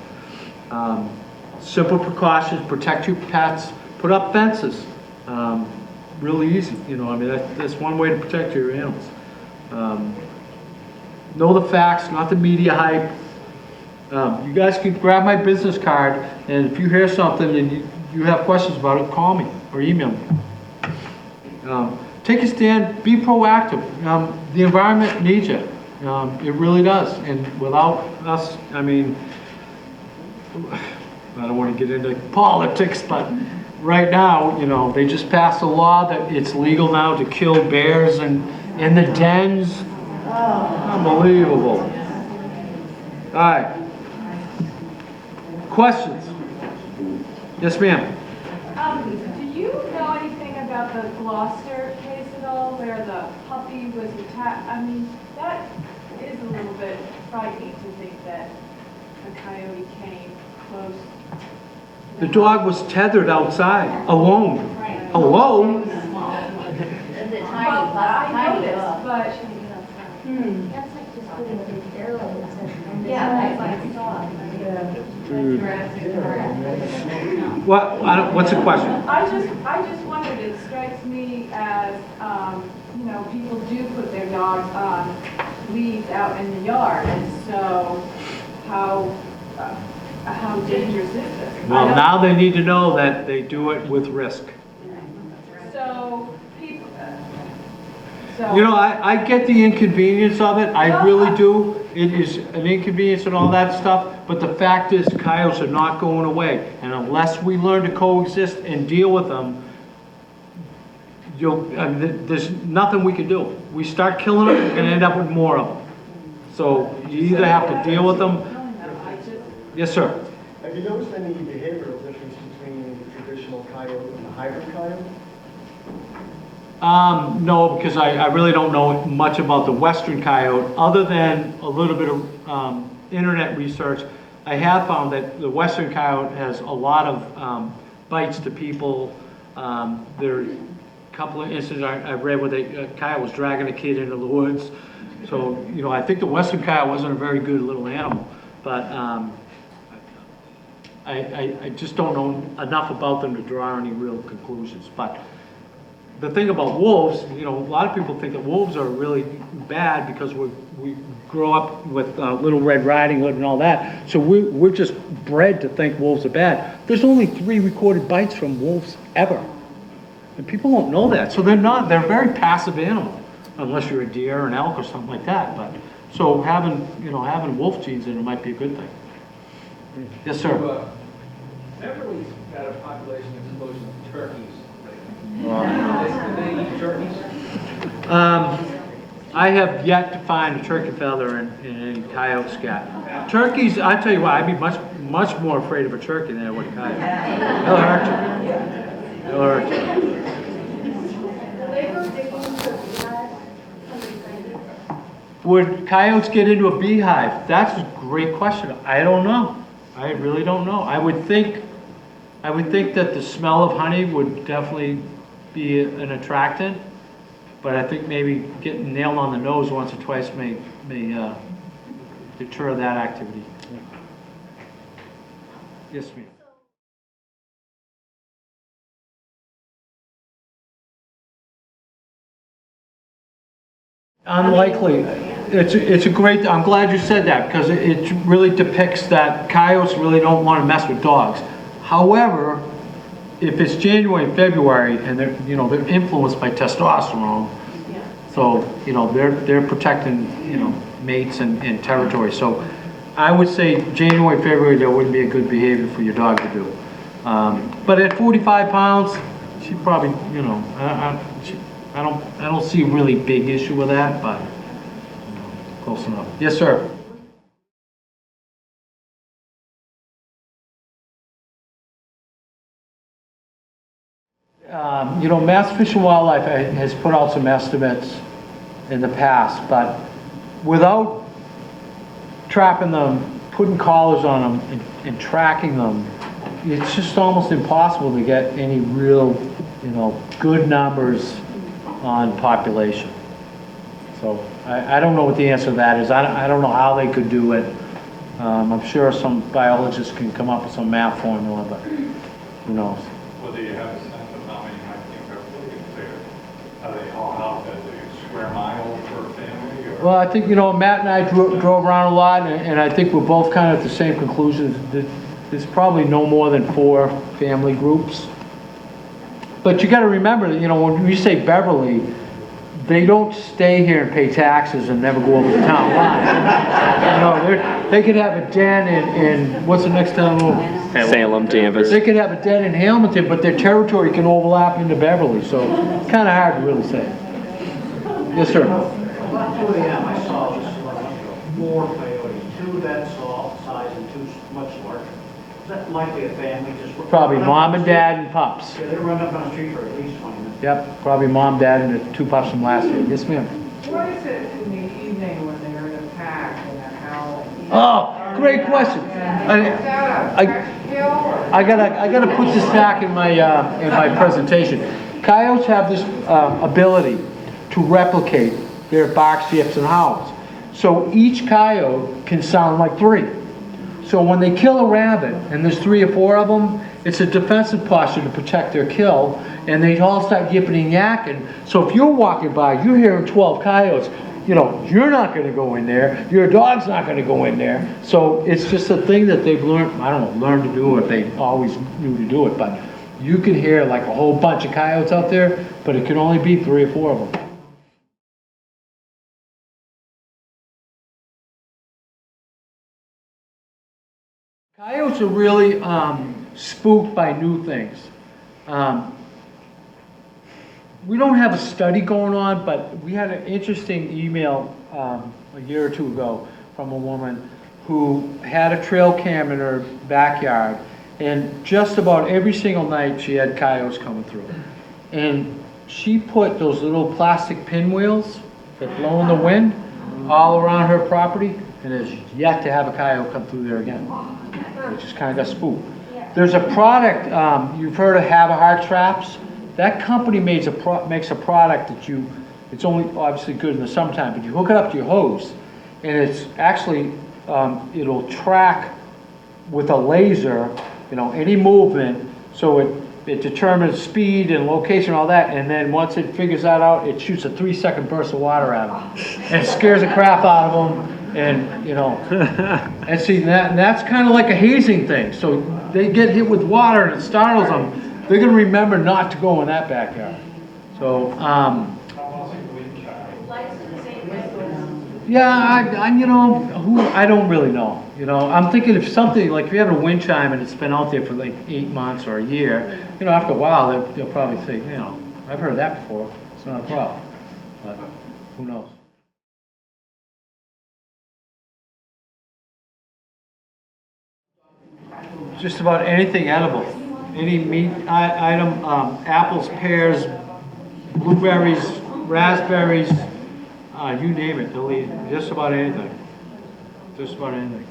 Simple precautions, protect your pets, put up fences. Really easy, you know, I mean, that's one way to protect your animals. Know the facts, not the media hype. You guys can grab my business card, and if you hear something and you have questions about it, call me or email me. Take a stand, be proactive. The environment needs you. It really does, and without us, I mean, I don't want to get into politics, but right now, you know, they just passed a law that it's legal now to kill bears and in the dens. Unbelievable. All right. Questions? Yes, ma'am. Do you know anything about the Gloucester case at all, where the puppy was attacked? I mean, that is a little bit frightening to think that a coyote came close. The dog was tethered outside, alone. Alone? Well, I noticed, but That's like just putting a big arrow in. Yeah, that's like saw. What's the question? I just wondered, it strikes me as, you know, people do put their dogs on leads out in the yard, and so how dangerous is this? Well, now they need to know that they do it with risk. So, people, You know, I get the inconvenience of it. I really do. It is an inconvenience and all that stuff. But the fact is, coyotes are not going away. And unless we learn to coexist and deal with them, there's nothing we can do. We start killing them, we're going to end up with more of them. So you either have to deal with them. Yes, sir. Have you noticed any behavioral difference between the traditional coyote and the hybrid coyote? No, because I really don't know much about the Western coyote, other than a little bit of internet research. I have found that the Western coyote has a lot of bites to people. There are a couple of instances I've read where a coyote was dragging a kid into the woods. So, you know, I think the Western coyote wasn't a very good little animal, but I just don't know enough about them to draw any real conclusions. But the thing about wolves, you know, a lot of people think that wolves are really bad because we grow up with Little Red Riding Hood and all that. So we're just bred to think wolves are bad. There's only 3 recorded bites from wolves ever. And people don't know that. So they're a very passive animal, unless you're a deer or an elk or something like that. But so having wolf genes in it might be a good thing. Yes, sir. Beverly's got a population explosion of turkeys. Do they eat turkeys? I have yet to find a turkey feather in any coyote scat. Turkeys, I tell you what, I'd be much more afraid of a turkey than I would a coyote. They'll hurt you. They'll hurt you. Would coyotes get into a beehive? That's a great question. I don't know. I really don't know. I would think that the smell of honey would definitely be an attractant, but I think maybe getting nailed on the nose once or twice may deter that activity. Yes, ma'am. Unlikely. It's a great, I'm glad you said that, because it really depicts that coyotes really don't want to mess with dogs. However, if it's January and February and they're, you know, they're influenced by testosterone, so, you know, they're protecting, you know, mates and territory. So I would say January, February, that wouldn't be a good behavior for your dog to do. But at 45 pounds, she probably, you know, I don't see a really big issue with that, but you know, close enough. Yes, sir. You know, Mass Fish and Wildlife has put out some estimates in the past, but without trapping them, putting collars on them, and tracking them, it's just almost impossible to get any real, you know, good numbers on population. So I don't know what the answer to that is. I don't know how they could do it. I'm sure some biologists can come up with some math formula, but who knows? Well, do you have a sense of how many might think are there? Are they all out at the square mile per family? Or? Well, I think, you know, Matt and I drove around a lot, and I think we're both kind of at the same conclusion. There's probably no more than 4 family groups. But you got to remember that, you know, when we say Beverly, they don't stay here and pay taxes and never go over the town line. You know, they could have a den in what's the next town over? Salem, Danvers. They could have a den in Hamilton, but their territory can overlap into Beverly, so it's kind of hard to really say. Yes, sir. About 2 a.m. I saw this 4 coyotes, 2 that small size and 2 much larger. Is that likely a family just? Probably mom and dad and pups. Yeah, they run up on the street for at least 20 minutes. Yep, probably mom, dad, and the 2 pups from last year. Yes, ma'am. What is it in the evening when they're in a pack and they're howling? Oh, great question. I gotta put this back in my presentation. Coyotes have this ability to replicate their bark, yips, and howls. So each coyote can sound like 3. So when they kill a rabbit, and there's 3 or 4 of them, it's a defensive posture to protect their kill, and they all start yipping and yakking. So if you're walking by, you're hearing 12 coyotes, you know, you're not going to go in there, your dog's not going to go in there. So it's just a thing that they've learned, I don't know, learned to do, or they always knew to do it, but you can hear like a whole bunch of coyotes out there, but it can only be 3 or 4 of them. Coyotes are really spooked by new things. We don't have a study going on, but we had an interesting email a year or 2 ago from a woman who had a trail cam in her backyard, and just about every single night she had coyotes coming through. And she put those little plastic pinwheels that blow in the wind all around her property, and has yet to have a coyote come through there again. It just kind of got spooked. There's a product, you've heard of Have a Heart traps. That company makes a product that it's only obviously good in the summertime, but you hook it up to your hose, and it's actually, it'll track with a laser, you know, any movement, so it determines speed and location and all that, and then once it figures that out, it shoots a 3-second burst of water at them, and scares the crap out of them. And, you know, and see, that's kind of like a hazing thing. So they get hit with water and it startles them. They're going to remember not to go in that backyard. So, yeah, you know, I don't really know. You know, I'm thinking if something, like if you have a wind chime and it's been out there for like 8 months or a year, you know, after a while, they'll probably say, you know, I've heard that before. It's not a problem. But who knows? Just about anything edible, any meat item, apples, pears, blueberries, raspberries, you name it, they'll eat just about anything. Just about anything.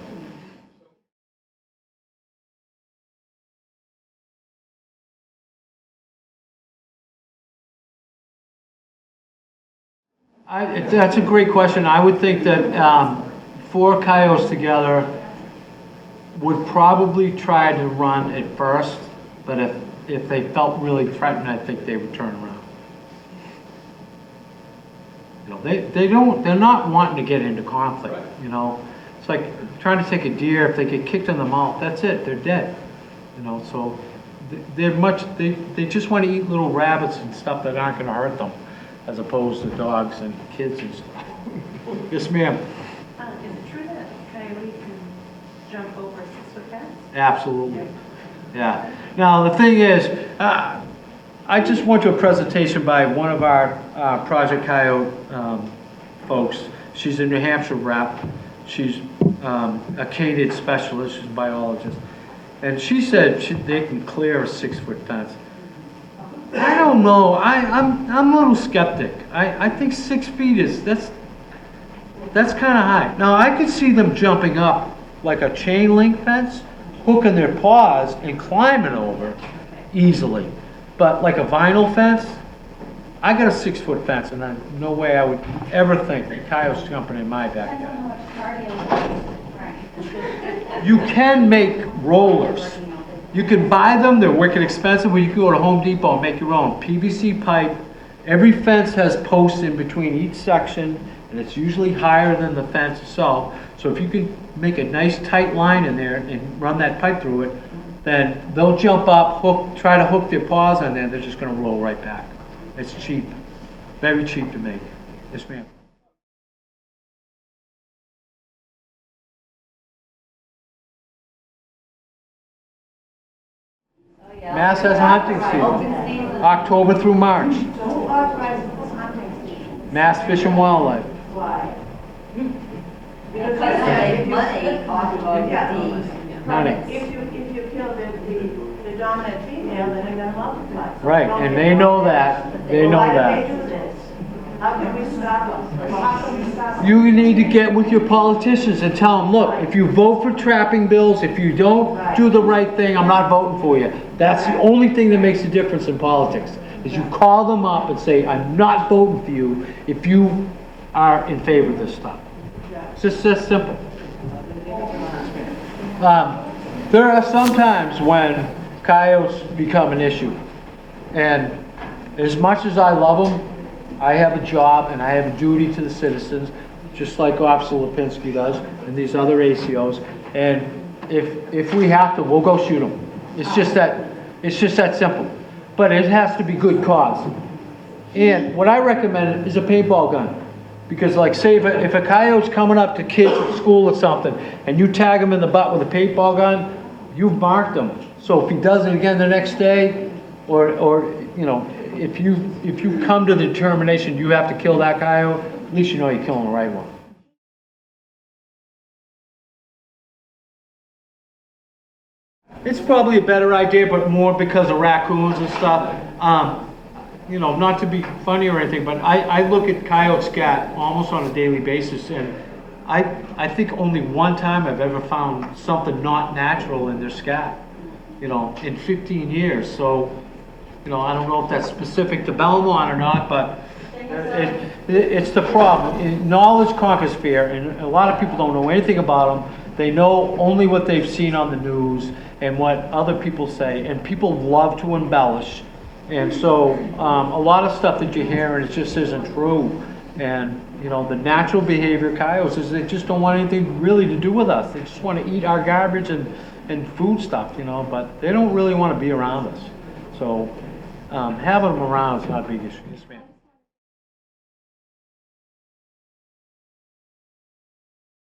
That's a great question. I would think that 4 coyotes together would probably try to run at first, but if they felt really threatened, I think they would turn around. You know, they're not wanting to get into conflict, you know? It's like trying to take a deer, if they get kicked in the mouth, that's it, they're dead. You know, so they just want to eat little rabbits and stuff that aren't gonna hurt them, as opposed to dogs and kids and stuff. Yes, ma'am. Is it true that coyotes can jump over a 6-foot fence? Absolutely. Yeah. Now, the thing is, I just went to a presentation by one of our Project Coyote folks. She's a New Hampshire rep. She's a canid specialist. She's a biologist. And she said they can clear a 6-foot fence. I don't know. I'm a little skeptic. I think 6 feet that's kind of high. Now, I could see them jumping up like a chain link fence, hooking their paws and climbing over easily. But like a vinyl fence, I got a 6-foot fence, and no way I would ever think that coyotes jumping in my backyard. You can make rollers. You can buy them, they're wicked expensive, or you can go to Home Depot and make your own. PVC pipe. Every fence has posts in between each section, and it's usually higher than the fence itself. So if you can make a nice tight line in there and run that pipe through it, then they'll jump up, try to hook their paws on there, they're just going to roll right back. It's cheap. Very cheap to make. Yes, ma'am. Mass has a hunting season. October through March. So who authorizes this hunting season? Mass Fish and Wildlife. Why? Because they money off of Money. If you kill the dominant female, then they're gonna multiply. Right, and they know that. They know Why that. do they do this? How can we stop them? Well, how can we stop them? You need to get with your politicians and tell them, look, if you vote for trapping bills, if you don't do the right thing, I'm not voting for you. That's the only thing that makes a difference in politics, is you call them up and say, I'm not voting for you if you are in favor of this stuff. It's just that simple. There are some times when coyotes become an issue. And as much as I love them, I have a job and I have a duty to the citizens, just like Officer Lipinski does and these other ACOs. And if we have to, we'll go shoot them. It's just that simple. But it has to be good cause. And what I recommend is a paintball gun. Because like say if a coyote's coming up to kids at school or something and you tag him in the butt with a paintball gun, you've marked him. So if he does it again the next day, or you know, if you come to the determination you have to kill that coyote, at least you know you're killing the right one. It's probably a better idea, but more because of raccoons and stuff. You know, not to be funny or anything, but I look at coyote scat almost on a daily basis, and I think only one time I've ever found something not natural in their scat, you know, in 15 years. So, you know, I don't know if that's specific to Belmont or not, but it's the problem. Knowledge conquers fear, and a lot of people don't know anything about them. They know only what they've seen on the news and what other people say, and people love to embellish. And so a lot of stuff that you hear, and it just isn't true. And you know, the natural behavior of coyotes is they just don't want anything really to do with us. They just want to eat our garbage and food stuff, you know, but they don't really want to be around us. So having them around is not a big issue. Yes, ma'am.